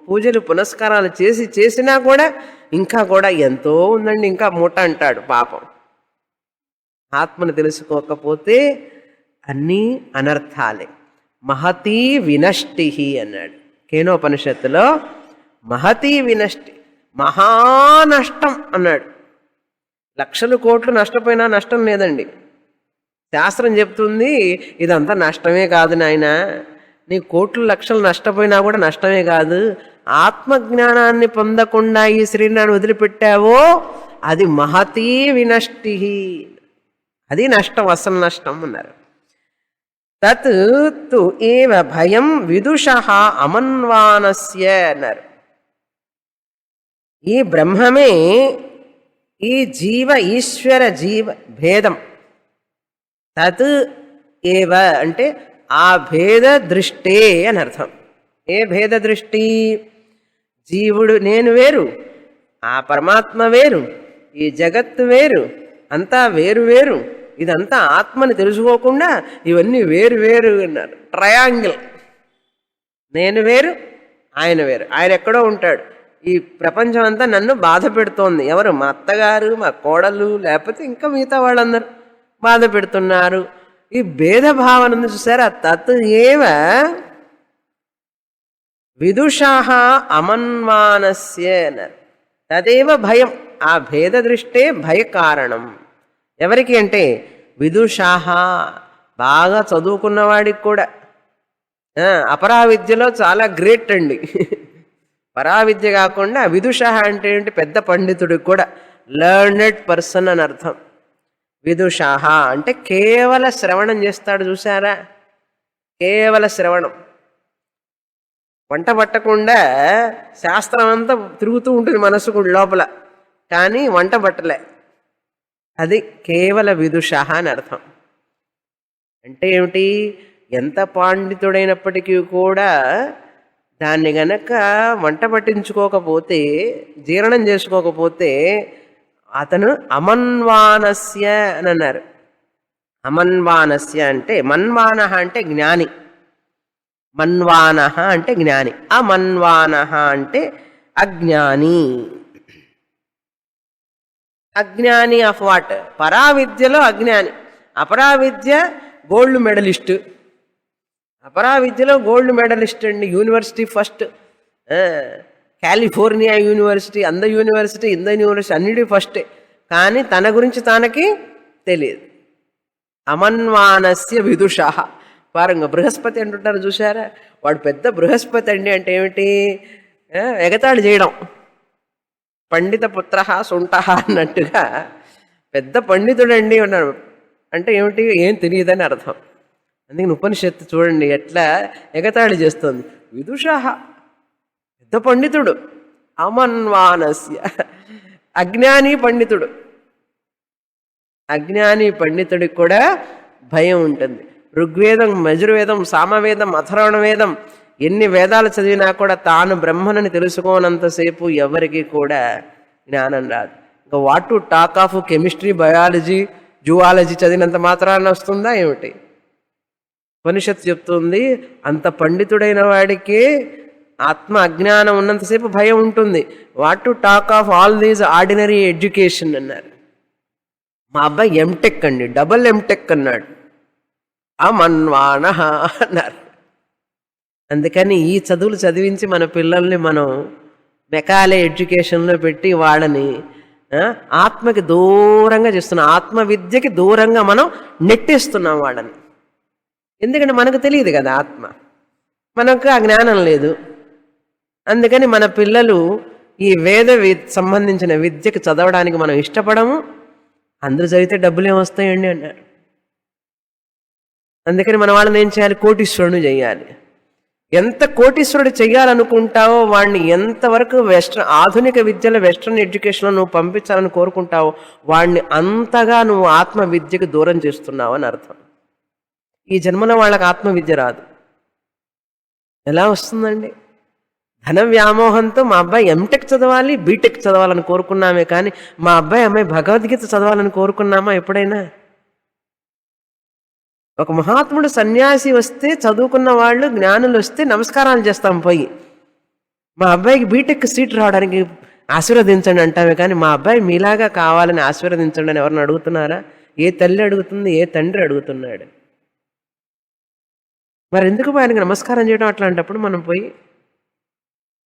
పూజలు పునస్కారాలు చేసినా కూడా ఇంకా కూడా ఎంతో ఉందండి, ఇంకా మూట అంటాడు పాపం. ఆత్మను తెలుసుకోకపోతే అన్నీ అనర్థాలే. మహతీ వినష్టి అన్నాడు కేనోపనిషత్తులో. మహతీ వినష్టి, మహానష్టం అన్నాడు. లక్షలు కోట్లు నష్టపోయినా నష్టం లేదండి. శాస్త్రం చెప్తుంది ఇదంతా నష్టమే కాదు నాయన, నీ కోట్లు లక్షలు నష్టపోయినా కూడా నష్టమే కాదు. ఆత్మజ్ఞానాన్ని పొందకుండా ఈ శరీరాన్ని వదిలిపెట్టావో అది మహతీ వినష్టి, అది నష్టం, అసలు నష్టం అన్నారు. తత్ తు ఏవ భయం విదుషః అమన్వానస్య అన్నారు. ఈ బ్రహ్మమే ఈ జీవ ఈశ్వర జీవ భేదం. తత్ ఏవ అంటే ఆ భేద దృష్టే అని అర్థం. ఏ భేద దృష్టి? జీవుడు నేను వేరు, ఆ పరమాత్మ వేరు, ఈ జగత్తు వేరు, అంతా వేరు వేరు. ఇదంతా ఆత్మని తెలుసుకోకుండా ఇవన్నీ వేరు వేరు అన్నారు. ట్రయాంగిల్. నేను వేరు, ఆయన వేరు. ఆయన ఎక్కడో ఉంటాడు. ఈ ప్రపంచం అంతా నన్ను బాధ పెడుతోంది. ఎవరు? మా అత్తగారు, మా కోడలు, లేకపోతే ఇంకా మిగతా వాళ్ళందరూ బాధ పెడుతున్నారు. ఈ భేదభావన చూసారా? తత్ ఏవ విదుషాః అమన్వానస్య అన్నారు. తదేవ భయం, ఆ భేద దృష్టే భయ కారణం. ఎవరికి అంటే విదుషాః, బాగా చదువుకున్నవాడికి కూడా. అపరావిద్యలో చాలా గ్రేట్ అండి. పరావిద్య కాకుండా విదుష అంటే ఏంటి? పెద్ద పండితుడికి కూడా, లర్నెడ్ పర్సన్ అని అర్థం. విదుషాహ అంటే కేవల శ్రవణం చేస్తాడు చూసారా, కేవల శ్రవణం. వంట పట్టకుండా శాస్త్రం అంతా తిరుగుతూ ఉంటుంది మనసు లోపల, కానీ వంట పట్టలే. అది కేవల విదుషాహ అని అర్థం. అంటే ఏమిటి, ఎంత పాండితుడైనప్పటికీ కూడా దాన్ని గనక వంట పట్టించుకోకపోతే, జీర్ణం చేసుకోకపోతే అతను అమన్వానస్య అని అన్నారు. అమన్వానస్య అంటే, మన్వానః అంటే జ్ఞాని, మన్వానః అంటే జ్ఞాని, అమన్వానః అంటే అజ్ఞాని. అజ్ఞాని ఆఫ్ వాట్? పరావిద్యలో అజ్ఞాని. అపరావిద్య గోల్డ్ మెడలిస్ట్. అపరావిద్యలో గోల్డ్ మెడలిస్ట్ అండి, యూనివర్సిటీ ఫస్ట్, కాలిఫోర్నియా యూనివర్సిటీ, అంద యూనివర్సిటీ, ఇంద యూనివర్సిటీ అన్నిటి ఫస్టే, కానీ తన గురించి తనకి తెలియదు. అమన్వానస్య విదుషః. వారంగా బృహస్పతి అంటుంటారు చూసారా, వాడు పెద్ద బృహస్పతి అండి. అంటే ఏమిటి, ఎగతాళి చేయడం. పండిత పుత్ర సుంట అన్నట్టుగా పెద్ద పండితుడండి అన్నాడు. అంటే ఏమిటి, ఏం తెలియదని అర్థం. అందుకని ఉపనిషత్తు చూడండి ఎట్లా ఎగతాళి చేస్తుంది. విదుషః పెద్ద పండితుడు, అమన్వానస్య అజ్ఞాని పండితుడు. అజ్ఞాని పండితుడికి కూడా భయం ఉంటుంది. ఋగ్వేదం, యజుర్వేదం, సామవేదం, అథర్వణ వేదం ఎన్ని వేదాలు చదివినా కూడా తాను బ్రహ్మనని తెలుసుకోనంతసేపు ఎవరికి కూడా జ్ఞానం రాదు. ఇంకా what to talk of chemistry, biology, zoology చదివినంత మాత్రాన వస్తుందా ఏమిటి? ఉపనిషత్తు చెప్తుంది, అంత పండితుడైన వాడికి ఆత్మ అజ్ఞానం ఉన్నంతసేపు భయం ఉంటుంది. What to talk of all these ordinary education అన్నారు. మా అబ్బాయి ఎంటెక్ అండి, డబల్ ఎంటెక్ అన్నాడు. అమన్వానః అన్నారు. అందుకని ఈ చదువులు చదివించి మన పిల్లల్ని మనం మెకాలే ఎడ్యుకేషన్లో పెట్టి వాళ్ళని ఆత్మకి దూరంగా చేస్తున్నాం. ఆత్మ విద్యకి దూరంగా మనం నెట్టేస్తున్నాం వాళ్ళని. ఎందుకంటే మనకు తెలియదు కదా ఆత్మ, మనకు ఆ జ్ఞానం లేదు. అందుకని మన పిల్లలు ఈ వేద సంబంధించిన విద్యకు చదవడానికి మనం ఇష్టపడము. అందరూ చదివితే డబ్బులు ఏమొస్తాయండి అన్నారు. అందుకని మన వాళ్ళని ఏం చేయాలి, కోటీశ్వరుని చేయాలి. ఎంత కోటీశ్వరుడు చెయ్యాలనుకుంటావో వాడిని ఎంతవరకు ఆధునిక విద్యలో వెస్ట్రన్ ఎడ్యుకేషన్లో నువ్వు పంపించాలని కోరుకుంటావో వాడిని అంతగా నువ్వు ఆత్మ విద్యకు దూరం చేస్తున్నావు అని అర్థం. ఈ జన్మలో వాళ్ళకి ఆత్మ విద్య రాదు. ఎలా వస్తుందండి? ధన వ్యామోహంతో మా అబ్బాయి ఎంటెక్ చదవాలి, బీటెక్ చదవాలని కోరుకున్నామే కానీ మా అబ్బాయి అమ్మాయి భగవద్గీత చదవాలని కోరుకున్నామా ఎప్పుడైనా? ఒక మహాత్ముడు సన్యాసి వస్తే, చదువుకున్న వాళ్ళు జ్ఞానులు వస్తే నమస్కారాలు చేస్తాం పోయి. మా అబ్బాయికి బీటెక్ సీట్ రావడానికి ఆశీర్వదించండి అంటామే కానీ మా అబ్బాయి మీలాగా కావాలని ఆశీర్వదించండి అని ఎవరిని అడుగుతున్నారా? ఏ తల్లి అడుగుతుంది, ఏ తండ్రి అడుగుతున్నాడు? మరి ఎందుకు ఆయనకి నమస్కారం చేయడం? అట్లాంటప్పుడు మనం పోయి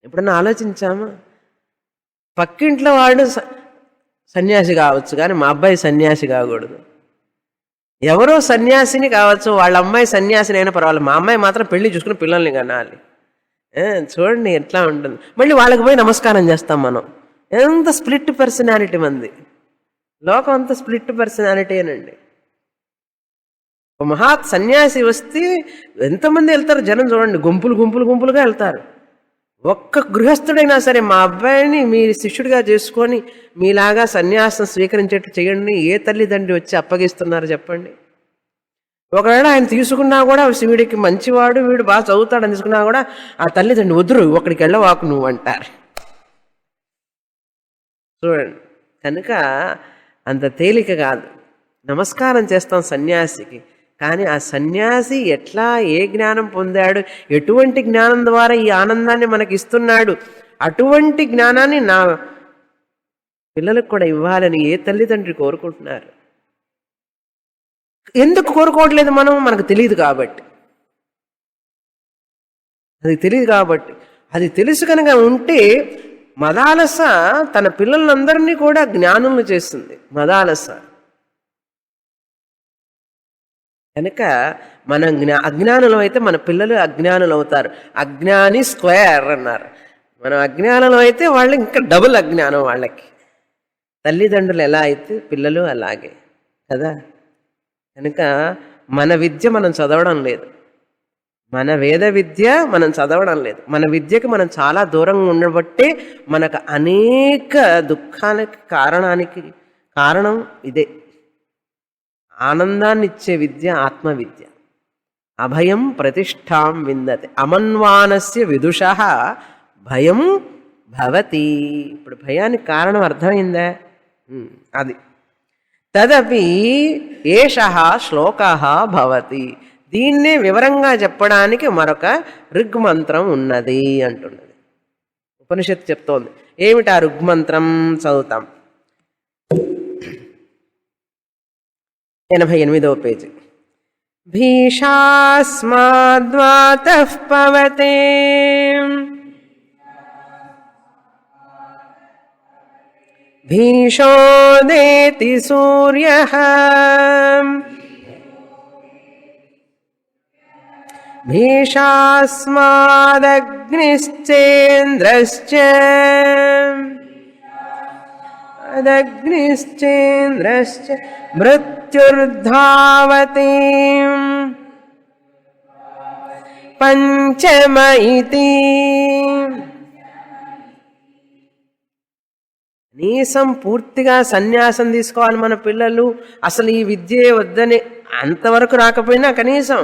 ఎప్పుడన్నా ఆలోచించామా? పక్కింట్లో వాడు సన్యాసి కావచ్చు కానీ మా అబ్బాయి సన్యాసి కాకూడదు. ఎవరో సన్యాసిని కావచ్చు, వాళ్ళ అమ్మాయి సన్యాసిని అయినా పర్వాలేదు, మా అమ్మాయి మాత్రం పెళ్లి చూసుకుని పిల్లల్ని కనాలి. చూడండి ఎట్లా ఉంటుంది. మళ్ళీ వాళ్ళకి పోయి నమస్కారం చేస్తాం మనం. ఎంత స్ప్లిట్ పర్సనాలిటీ మంది, లోకం అంత స్ప్లిట్ పర్సనాలిటీనండి. ఒక సన్యాసి వస్తే ఎంతమంది వెళ్తారు జనం చూడండి, గుంపులు గుంపులు గుంపులుగా వెళ్తారు. ఒక్క గృహస్థుడైనా సరే మా అబ్బాయిని మీ శిష్యుడిగా చేసుకొని మీలాగా సన్యాసం స్వీకరించేట్టు చేయండి, ఏ తల్లిదండ్రి వచ్చి అప్పగిస్తున్నారు చెప్పండి? ఒకవేళ ఆయన తీసుకున్నా కూడా వీడికి మంచివాడు, వీడు బాగా చదువుతాడని తీసుకున్నా కూడా ఆ తల్లిదండ్రి వద్దురు, ఒకడికి వెళ్ళవాకు నువ్వు అంటారు. చూడండి, కనుక అంత తేలిక కాదు. నమస్కారం చేస్తాం సన్యాసికి, కానీ ఆ సన్యాసి ఎట్లా, ఏ జ్ఞానం పొందాడు, ఎటువంటి జ్ఞానం ద్వారా ఈ ఆనందాన్ని మనకి ఇస్తున్నాడు, అటువంటి జ్ఞానాన్ని నా పిల్లలకు కూడా ఇవ్వాలని ఏ తల్లిదండ్రి కోరుకుంటున్నారు? ఎందుకు కోరుకోవట్లేదు మనం? మనకు తెలియదు కాబట్టి. అది తెలియదు కాబట్టి. అది తెలుసు కనుక ఉంటే మదాలస తన పిల్లలందరినీ కూడా జ్ఞానులను చేస్తుంది. మదాలస కనుక మనం అజ్ఞానులం అయితే మన పిల్లలు అజ్ఞానులు అవుతారు. అజ్ఞాని స్క్వేర్ అన్నారు. మనం అజ్ఞానులం అయితే వాళ్ళు ఇంకా డబుల్ అజ్ఞానం వాళ్ళకి. తల్లిదండ్రులు ఎలా అయితే పిల్లలు అలాగే. కదా. కనుక మన విద్య మనం చదవడం లేదు, మన వేద విద్య మనం చదవడం లేదు. మన విద్యకి మనం చాలా దూరంగా ఉండబట్టే మనకు అనేక దుఃఖానికి కారణం ఇదే. ఆనందాన్ని ఇచ్చే విద్య ఆత్మవిద్య. అభయం ప్రతిష్టాం విందతే అమన్వానస్య విదుషః భయం భవతి. ఇప్పుడు భయానికి కారణం అర్థమైందా? అది తదపి ఏషః శ్లోకః భవతి. దీన్నే వివరంగా చెప్పడానికి మరొక ఋగ్మంత్రం ఉన్నది అంటున్నది ఉపనిషత్తు చెప్తోంది. ఏమిటా ఋగ్మంత్రం? చదువుతాం. 88వ పేజీ. భీషాస్మాద్వాతః పవతే భీషోదేతి సూర్యః భీషాస్మాదగ్నిశ్చేంద్రశ్చ మృత్యుర్ధావతి పంచమ ఇతి. కనీసం పూర్తిగా సన్యాసం తీసుకోవాలి మన పిల్లలు. అసలు ఈ విద్యే వద్దని అంతవరకు రాకపోయినా కనీసం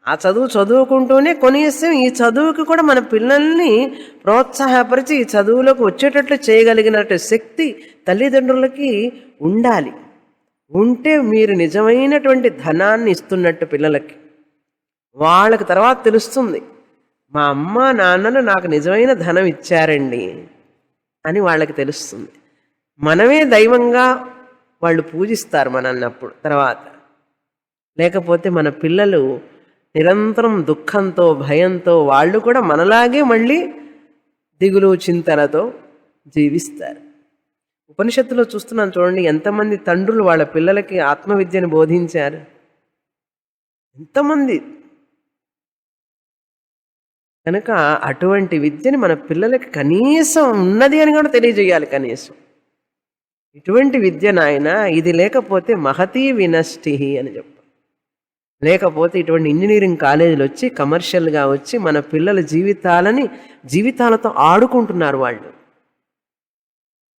ఆ చదువు చదువుకుంటూనే కనీసం ఈ చదువుకి కూడా మన పిల్లల్ని ప్రోత్సాహపరిచి ఈ చదువులోకి వచ్చేటట్లు చేయగలిగినట్టు శక్తి తల్లిదండ్రులకి ఉండాలి. ఉంటే మీరు నిజమైనటువంటి ధనాన్ని ఇస్తున్నట్టు పిల్లలకి. వాళ్ళకి తర్వాత తెలుస్తుంది, మా అమ్మ నాన్నలు నాకు నిజమైన ధనం ఇచ్చారండి అని వాళ్ళకి తెలుస్తుంది. మనమే దైవంగా వాళ్ళు పూజిస్తారు మనల్ని అప్పుడు తర్వాత. లేకపోతే మన పిల్లలు నిరంతరం దుఃఖంతో భయంతో వాళ్ళు కూడా మనలాగే మళ్ళీ దిగులు చింతనతో జీవిస్తారు. ఉపనిషత్తులో చూస్తున్నాం చూడండి, ఎంతమంది తండ్రులు వాళ్ళ పిల్లలకి ఆత్మవిద్యను బోధించారు, ఎంతమంది. కనుక అటువంటి విద్యని మన పిల్లలకి కనీసం ఉన్నది అని కూడా తెలియజేయాలి. కనీసం ఇటువంటి విద్య నాయన, ఇది లేకపోతే మహతీ వినష్టి అని చెప్పారు. లేకపోతే ఇటువంటి ఇంజనీరింగ్ కాలేజీలు వచ్చి కమర్షియల్గా వచ్చి మన పిల్లల జీవితాలతో ఆడుకుంటున్నారు. వాళ్ళు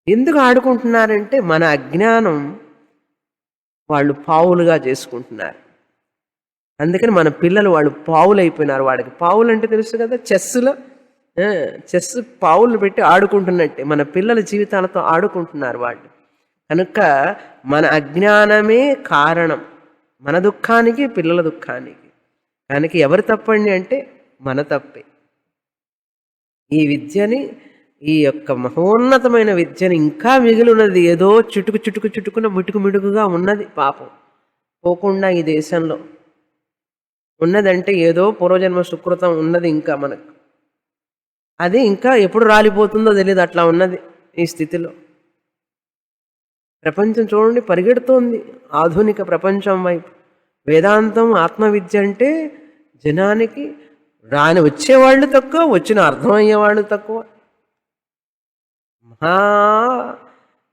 ఎందుకు ఆడుకుంటున్నారంటే మన అజ్ఞానం వాళ్ళు పావులుగా చేసుకుంటున్నారు. అందుకని మన పిల్లలు వాళ్ళు పావులు అయిపోయినారు. వాడికి పావులు అంటే తెలుసు కదా, చెస్ పావులు పెట్టి ఆడుకుంటున్నట్టే మన పిల్లల జీవితాలతో ఆడుకుంటున్నారు వాళ్ళు. కనుక మన అజ్ఞానమే కారణం మన దుఃఖానికి, పిల్లల దుఃఖానికి. కనుక ఎవరు తప్పండి అంటే మన తప్పే. ఈ విద్యని, ఈ యొక్క మహోన్నతమైన విద్యని ఇంకా మిగిలి ఉన్నది ఏదో చుట్టుకున మిటుకుగా ఉన్నది. పాపం పోకుండా ఈ దేశంలో ఉన్నదంటే ఏదో పూర్వజన్మ సుకృతం ఉన్నది ఇంకా మనకు. అది ఇంకా ఎప్పుడు రాలిపోతుందో తెలియదు, అట్లా ఉన్నది ఈ స్థితిలో. ప్రపంచం చూడండి పరిగెడుతోంది ఆధునిక ప్రపంచం వైపు. వేదాంతం ఆత్మవిద్య అంటే జనానికి వచ్చేవాళ్ళు తక్కువ, వచ్చిన అర్థమయ్యేవాళ్ళు తక్కువ.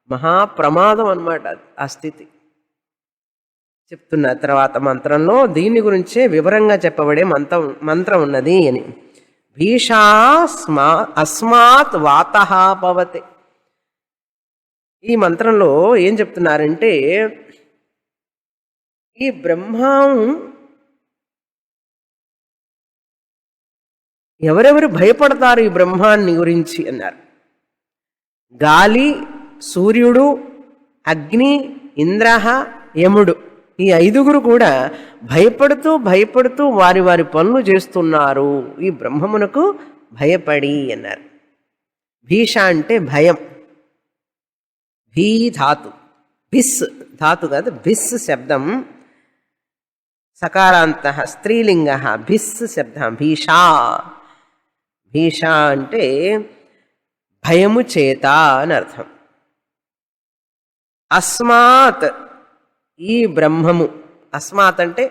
మహాప్రమాదం అన్నమాట ఆ స్థితి. చెప్తున్న తర్వాత మంత్రంలో దీని గురించే వివరంగా చెప్పబడే మంత్రం ఉన్నది అని. అస్మాత్ వాతః పవతే. ఈ మంత్రంలో ఏం చెప్తున్నారంటే, ఈ బ్రహ్మం ఎవరెవరు భయపడతారు ఈ బ్రహ్మాన్ని గురించి అన్నారు. గాలి, సూర్యుడు, అగ్ని, ఇంద్రః, యముడు, ఈ ఐదుగురు కూడా భయపడుతూ వారి వారి పనులు చేస్తున్నారు ఈ బ్రహ్మమునకు భయపడి అన్నారు. భీష అంటే భయం. భీ ధాతు, భిస్ ధాతు కాదు, భిస్ శబ్దం సకారాంత స్త్రీలింగ, భిస్ శబ్దం భీషా. భీష అంటే భయము చేత అని అర్థం. అస్మాత్ ఈ బ్రహ్మము, అస్మాత్ అంటే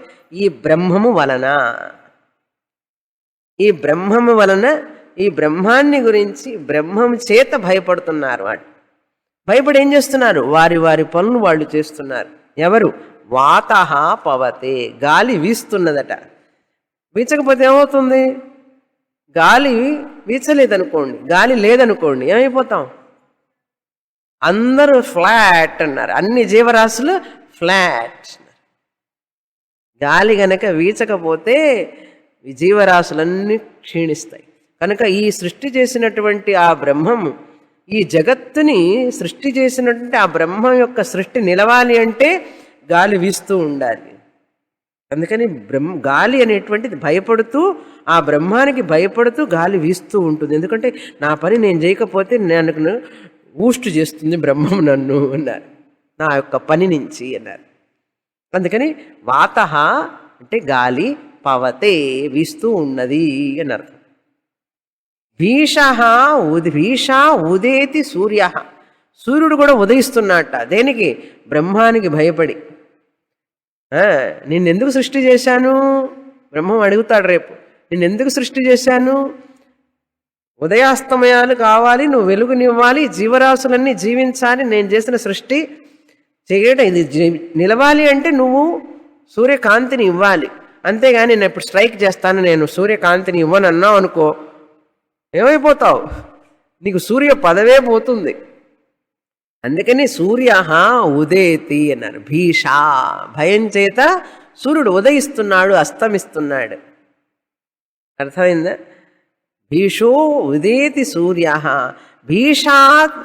ఈ బ్రహ్మము వలన, ఈ బ్రహ్మము వలన, ఈ బ్రహ్మాన్ని గురించి బ్రహ్మము చేత భయపడుతున్నారు. వాడు భయపడి ఏం చేస్తున్నారు? వారి వారి పనులు వాళ్ళు చేస్తున్నారు. ఎవరు? వాతః పవతే, గాలి వీస్తున్నదట. వీచకపోతే ఏమవుతుంది? గాలి వీచలేదనుకోండి, గాలి లేదనుకోండి, ఏమైపోతాం? అందరూ ఫ్లాట్ అన్నారు, అన్ని జీవరాశులు ఫ్లాట్. గాలి గనక వీచకపోతే జీవరాశులన్నీ క్షీణిస్తాయి. కనుక ఈ సృష్టి చేసినటువంటి ఆ బ్రహ్మం, ఈ జగత్తుని సృష్టి చేసినటువంటి ఆ బ్రహ్మం యొక్క సృష్టి నిలవాలి అంటే గాలి వీస్తూ ఉండాలి. అందుకని గాలి అనేటువంటిది భయపడుతూ, ఆ బ్రహ్మానికి భయపడుతూ గాలి వీస్తూ ఉంటుంది. ఎందుకంటే నా పని నేను చేయకపోతే నన్ను ఊష్టు చేస్తుంది బ్రహ్మం నన్ను అన్నారు, నా యొక్క పని నుంచి అన్నారు. అందుకని వాతః అంటే గాలి, పవతే వీస్తూ ఉన్నది అని అర్థం. భీష ఉదేతి సూర్య, సూర్యుడు కూడా ఉదయిస్తున్నట్ట. దేనికి? బ్రహ్మానికి భయపడి. నిన్నెందుకు సృష్టి చేశాను? బ్రహ్మం అడుగుతాడు రేపు, నిన్నెందుకు సృష్టి చేశాను? ఉదయాస్తమయాలు కావాలి, నువ్వు వెలుగునివ్వాలి, జీవరాశులన్నీ జీవించాలి, నేను చేసిన సృష్టి చేయడం ఇది నిలవాలి అంటే నువ్వు సూర్యకాంతిని ఇవ్వాలి. అంతేగాని నేను ఇప్పుడు స్ట్రైక్ చేస్తాను, నేను సూర్యకాంతిని ఇవ్వను అన్నావు అనుకో, ఏమైపోతావు? నీకు సూర్య పదవే పోతుంది. అందుకని సూర్య ఉదేతి అన్నారు. భీష, భయం చేత సూర్యుడు ఉదయిస్తున్నాడు, అస్తమిస్తున్నాడు. అర్థమైందా? భీషో ఉదేతి సూర్య, భీషాత్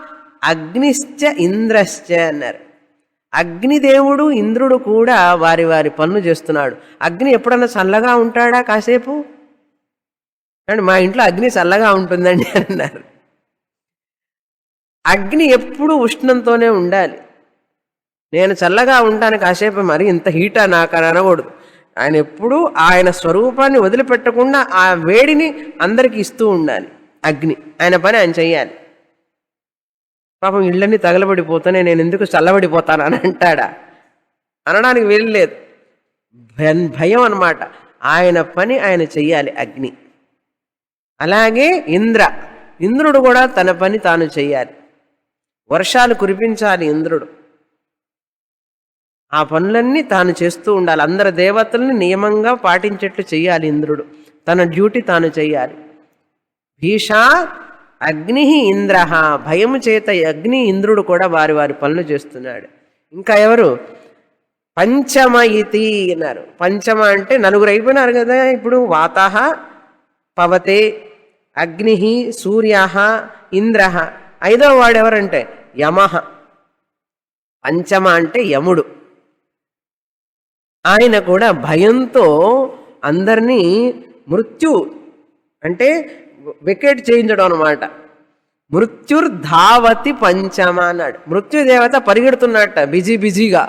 అగ్నిశ్చ ఇంద్రశ్చ అన్నారు. అగ్నిదేవుడు ఇంద్రుడు కూడా వారి వారి పనులు చేస్తున్నాడు. అగ్ని ఎప్పుడన్నా చల్లగా ఉంటాడా కాసేపు? అండి మా ఇంట్లో అగ్ని చల్లగా ఉంటుందండి అన్నారు. అగ్ని ఎప్పుడూ ఉష్ణంతోనే ఉండాలి. నేను చల్లగా ఉంటాను కాసేపు, మరి ఇంత హీటా నాకు అని అనకూడదు. ఆయన ఎప్పుడూ ఆయన స్వరూపాన్ని వదిలిపెట్టకుండా ఆ వేడిని అందరికీ ఇస్తూ ఉండాలి. అగ్ని ఆయన పని ఆయన చెయ్యాలి. పాపం ఇళ్ళన్నీ తగలబడిపోతానే, నేను ఎందుకు చల్లబడిపోతాను అని అంటాడా? అనడానికి వెళ్ళలేదు. భయం అన్నమాట. ఆయన పని ఆయన చెయ్యాలి అగ్ని. అలాగే ఇంద్రుడు కూడా తన పని తాను చెయ్యాలి. వర్షాలు కురిపించాలి ఇంద్రుడు. ఆ పనులన్నీ తాను చేస్తూ ఉండాలి. అందరి దేవతల్ని నియమంగా పాటించేట్లు చెయ్యాలి ఇంద్రుడు. తన డ్యూటీ తాను చెయ్యాలి. భీషా అగ్ని ఇంద్ర, భయము చేత అగ్ని ఇంద్రుడు కూడా వారి వారి పనులు చేస్తున్నాడు. ఇంకా ఎవరు? పంచమ ఇతి అన్నారు. పంచమ అంటే నలుగురు అయిపోయినారు కదా ఇప్పుడు. వాతః పవతే, అగ్ని, సూర్య, ఇంద్ర. ఐదవ వాడు ఎవరంటే యమః. పంచమ అంటే యముడు. ఆయన కూడా భయంతో అందరినీ మృత్యు అంటే వికెట్ చేయించడం అనమాట. మృత్యుర్ధావతి పంచమ అన్నాడు. మృత్యుదేవత పరిగెడుతున్నట్ట బిజీగా.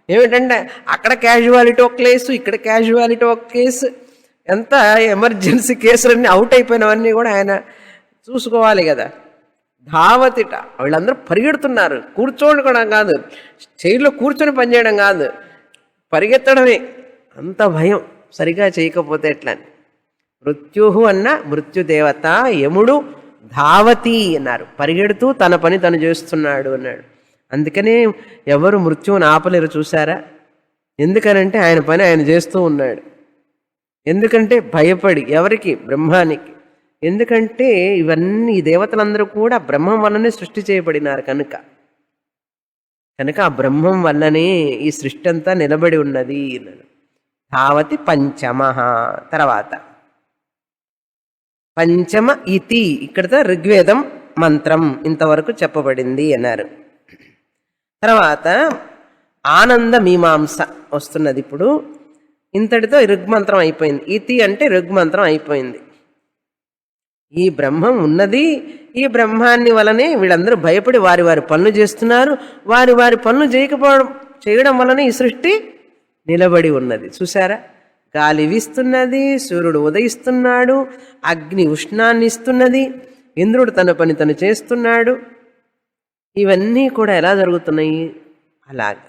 ఏమిటంటే అక్కడ క్యాజువాలిటీ ఒక కేసు, ఇక్కడ క్యాజువాలిటీ ఒక కేసు, ఎంత ఎమర్జెన్సీ కేసులన్నీ అవుట్ అయిపోయినవన్నీ కూడా ఆయన చూసుకోవాలి కదా. ధావతిట, వీళ్ళందరూ పరిగెడుతున్నారు. కూర్చోండి కూడా కాదు, చైర్లో కూర్చొని పనిచేయడం కాదు, పరిగెత్తడమే. అంత భయం సరిగా చేయకపోతే ఎట్లా. మృత్యు అన్న మృత్యుదేవత యముడు, ధావతి అన్నారు. పరిగెడుతూ తన పని తను చేస్తున్నాడు అన్నాడు. అందుకనే ఎవరు మృత్యువుని ఆపలేరు, చూసారా? ఎందుకనంటే ఆయన పని ఆయన చేస్తూ ఉన్నాడు. ఎందుకంటే భయపడి. ఎవరికి? బ్రహ్మానికి. ఎందుకంటే ఇవన్నీ ఈ దేవతలందరూ కూడా బ్రహ్మం వల్లనే సృష్టి చేయబడినారు కనుక ఆ బ్రహ్మం వల్లనే ఈ సృష్టి అంతా నిలబడి ఉన్నది. ధావతి పంచమ. తర్వాత పంచమ ఇతి, ఇక్కడతో ఋగ్వేదం మంత్రం ఇంతవరకు చెప్పబడింది అన్నారు. తర్వాత ఆనంద మీమాంస వస్తున్నది ఇప్పుడు. ఇంతటితో ఋగ్మంత్రం అయిపోయింది. ఇతి అంటే ఋగ్మంత్రం అయిపోయింది. ఈ బ్రహ్మం ఉన్నది, ఈ బ్రహ్మాన్ని వలనే వీళ్ళందరూ భయపడి వారి వారి పనులు చేస్తున్నారు. వారి వారి పనులు చేయడం వలనే ఈ సృష్టి నిలబడి ఉన్నది. చూసారా? గాలి వీస్తున్నది, సూర్యుడు ఉదయిస్తున్నాడు, అగ్ని ఉష్ణాన్ని ఇస్తున్నది, ఇంద్రుడు తన పని తను చేస్తున్నాడు. ఇవన్నీ కూడా ఎలా జరుగుతున్నాయి? అలాగే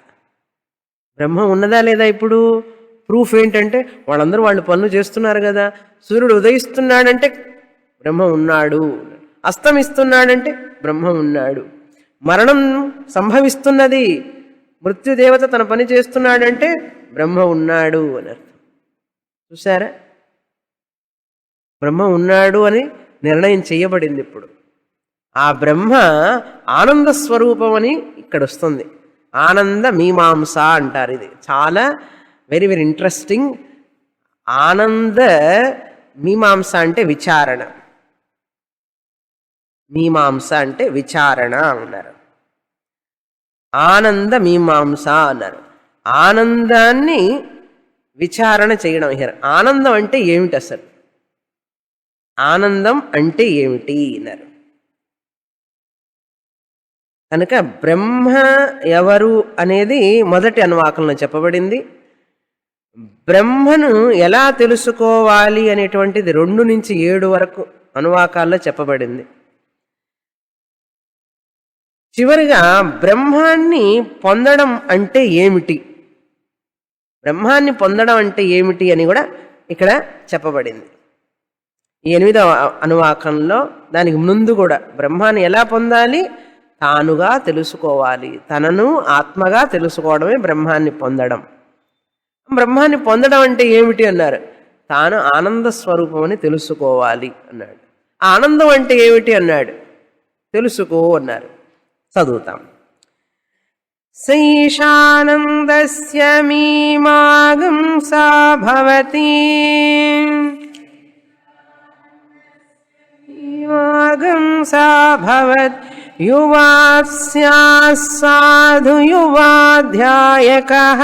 బ్రహ్మం ఉన్నదా లేదా? ఇప్పుడు ప్రూఫ్ ఏంటంటే వాళ్ళందరూ వాళ్ళు పనులు చేస్తున్నారు కదా. సూర్యుడు ఉదయిస్తున్నాడంటే బ్రహ్మం ఉన్నాడు, అస్తమిస్తున్నాడంటే బ్రహ్మం ఉన్నాడు. మరణం సంభవిస్తున్నది, మృత్యుదేవత తన పని చేస్తున్నాడంటే బ్రహ్మ ఉన్నాడు అని అర్థం. చూసారా, బ్రహ్మ ఉన్నాడు అని నిర్ణయం చేయబడింది. ఇప్పుడు ఆ బ్రహ్మ ఆనంద స్వరూపం అని ఇక్కడ వస్తుంది. ఆనంద మీమాంస అంటారు. ఇది చాలా వెరీ వెరీ ఇంట్రెస్టింగ్. ఆనంద మీమాంస అంటే విచారణ, మీమాంస అంటే విచారణ అన్నారు. ఆనంద మీమాంస అన్నారు. ఆనందాన్ని విచారణ చేయడం. ఆనందం అంటే ఏమిటి అసలు, ఆనందం అంటే ఏమిటి అన్నారు. కనుక బ్రహ్మ ఎవరు అనేది మొదటి అనువాకంలో చెప్పబడింది. బ్రహ్మను ఎలా తెలుసుకోవాలి అనేటువంటిది 2 నుంచి 7 వరకు అనువాకాల్లో చెప్పబడింది. చివరిగా బ్రహ్మాన్ని పొందడం అంటే ఏమిటి, బ్రహ్మాన్ని పొందడం అంటే ఏమిటి అని కూడా ఇక్కడ చెప్పబడింది. ఈ 8వ అనువాకంలో దానికి ముందు కూడా బ్రహ్మాన్ని ఎలా పొందాలి, తానుగా తెలుసుకోవాలి, తనను ఆత్మగా తెలుసుకోవడమే బ్రహ్మాన్ని పొందడం. బ్రహ్మాన్ని పొందడం అంటే ఏమిటి అన్నారు, తాను ఆనంద స్వరూపం అని తెలుసుకోవాలి అన్నాడు. ఆనందం అంటే ఏమిటి అన్నాడు, తెలుసుకో అన్నారు. చదువుతాం. సైషానందస్య మీమాగంసా భవతి, మీమాగంసా భవత్ యువాస్యాః సాధు యువాధ్యాయకః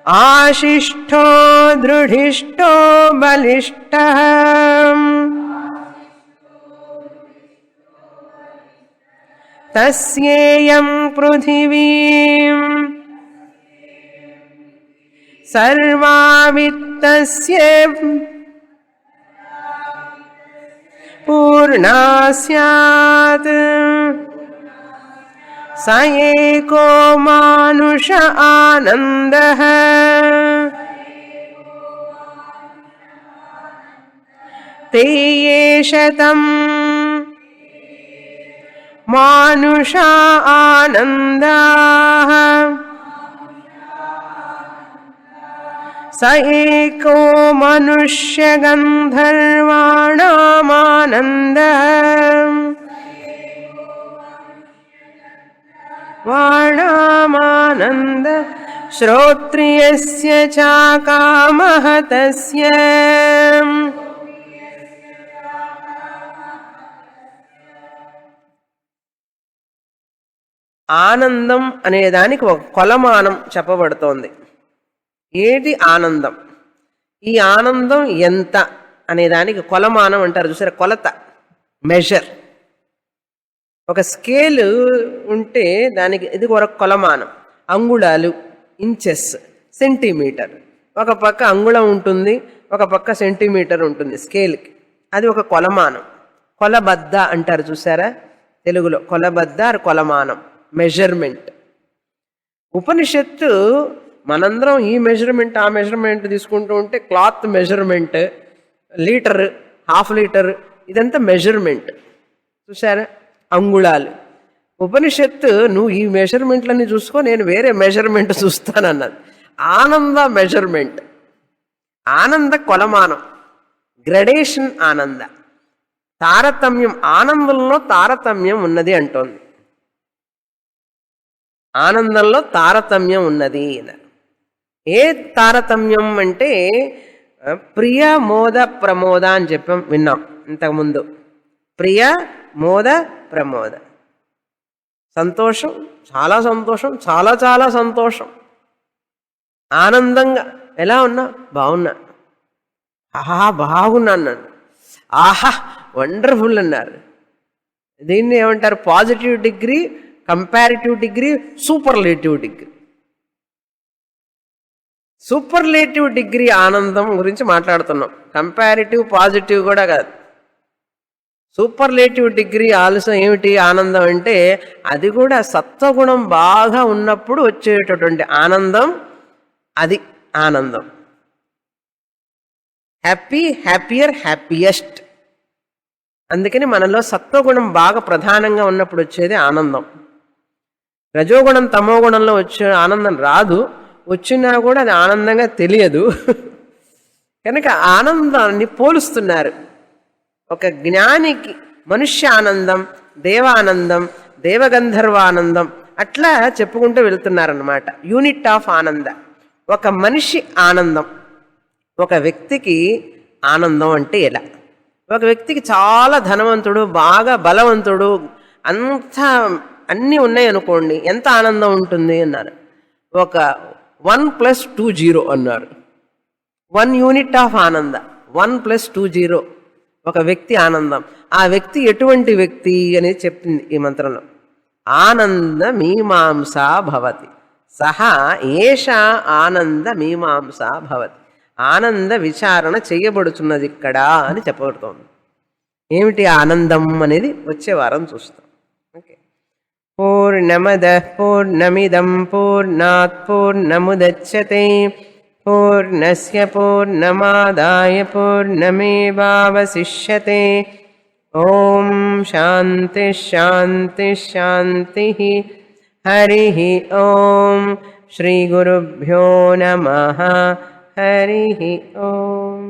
ఆశిష్టో దృఢిష్టో బలిష్టః తస్యేయం పృథివీం సర్వా విత్తస్య పూర్ణా స్యాత్ స ఏకో మానుష ఆనందః తే ఏషతం మానుష ఆనందాః స ఏకో మనుష్య గంధర్వాణామానందః వాణామానంద శ్రోత్రియస్య చాకామః తస్య. ఆనందం అనేదానికి ఒక కొలమానం చెప్పబడుతోంది. ఏది ఆనందం, ఈ ఆనందం ఎంత అనేదానికి కొలమానం అంటారు. చూసారా, కొలత, మెజర్. ఒక స్కేలు ఉంటే దానికి ఇది ఒక కొలమానం. అంగుళాలు, ఇంచెస్, సెంటీమీటర్. ఒక పక్క అంగుళం ఉంటుంది, ఒక పక్క సెంటీమీటర్ ఉంటుంది స్కేల్కి. అది ఒక కొలమానం. కొలబద్ద అంటారు చూసారా తెలుగులో, కొలబద్ద కొలమానం, మెజర్మెంట్. ఉపనిషత్తు మనందరం ఈ మెజర్మెంట్ ఆ మెజర్మెంట్ తీసుకుంటూ ఉంటే cloth measurement, litre, half litre, ఇదంతా మెజర్మెంట్. చూసారా, అంగుళాలు. ఉపనిషత్తు నువ్వు ఈ మెజర్మెంట్లన్నీ చూసుకో, నేను వేరే మెజర్మెంట్ చూస్తానన్నది. ఆనంద మెజర్మెంట్, ఆనంద కొలమానం, గ్రడేషన్ ఆనంద, తారతమ్యం, ఆనందంలో తారతమ్యం ఉన్నది అంటోంది. ఆనందంలో తారతమ్యం ఉన్నది. ఏ తారతమ్యం అంటే ప్రియ మోద ప్రమోద అని చెప్పాం, విన్నాం ఇంతకుముందు. ప్రియ మోద ప్రమోద, సంతోషం, చాలా సంతోషం, చాలా చాలా సంతోషం, ఆనందంగా. ఎలా ఉన్నా, బాగున్నా, ఆహా బాగున్నా అన్నాను, ఆహా వండర్ఫుల్ అన్నారు. దీన్ని ఏమంటారు, positive degree, comparative degree, superlative degree. Superlative degree ఆనందం గురించి మాట్లాడుతున్నాం, కంపారిటివ్ పాజిటివ్ కూడా కాదు. సూపర్లేటివ్ డిగ్రీ ఆల్సో ఏమిటి ఆనందం అంటే, అది కూడా సత్వగుణం బాగా ఉన్నప్పుడు వచ్చేటటువంటి ఆనందం, అది ఆనందం. హ్యాపీ, హ్యాపియర్, హ్యాపీయెస్ట్, అందుకని మనలో సత్వగుణం బాగా ప్రధానంగా ఉన్నప్పుడు వచ్చేది ఆనందం. రజోగుణం తమోగుణంలో వచ్చే ఆనందం రాదు, వచ్చినా కూడా అది ఆనందంగా తెలియదు. కనుక ఆనందాన్ని పోలుస్తున్నారు. ఒక జ్ఞానికి మనుష్య ఆనందం, దేవానందం, దేవగంధర్వానందం అట్లా చెప్పుకుంటూ వెళ్తున్నారన్నమాట. యూనిట్ ఆఫ్ ఆనంద. ఒక మనిషి ఆనందం, ఒక వ్యక్తికి ఆనందం అంటే ఎలా? ఒక వ్యక్తికి చాలా ధనవంతుడు, బాగా బలవంతుడు, అంతా అన్నీ ఉన్నాయి అనుకోండి, ఎంత ఆనందం ఉంటుంది అన్నారు. ఒక 1+20 అన్నారు. 1 యూనిట్ ఆఫ్ ఆనంద, 1+20 ఒక వ్యక్తి ఆనందం. ఆ వ్యక్తి ఎటువంటి వ్యక్తి అనేది చెప్పింది ఈ మంత్రంలో. ఆనంద మీమాంసా భవతి, సహా ఏష ఆనంద మీమాంసా భవతి. ఆనంద విచారణ చేయబడుతున్నది ఇక్కడ అని చెప్పబడుతోంది. ఏమిటి ఆనందం అనేది వచ్చే వారం చూస్తాం. ఓకే. పూర్ణమద పూర్ణమిదం పూర్ణాత్ పూర్ణముదచ్యతే పూర్ణస్య పూర్ణమాదాయ పూర్ణమేవావశిష్యతే. ఓం శాంతి శాంతి శాంతి. హరి ఓం. శ్రీ గురుభ్యో నమః. హరి ఓం.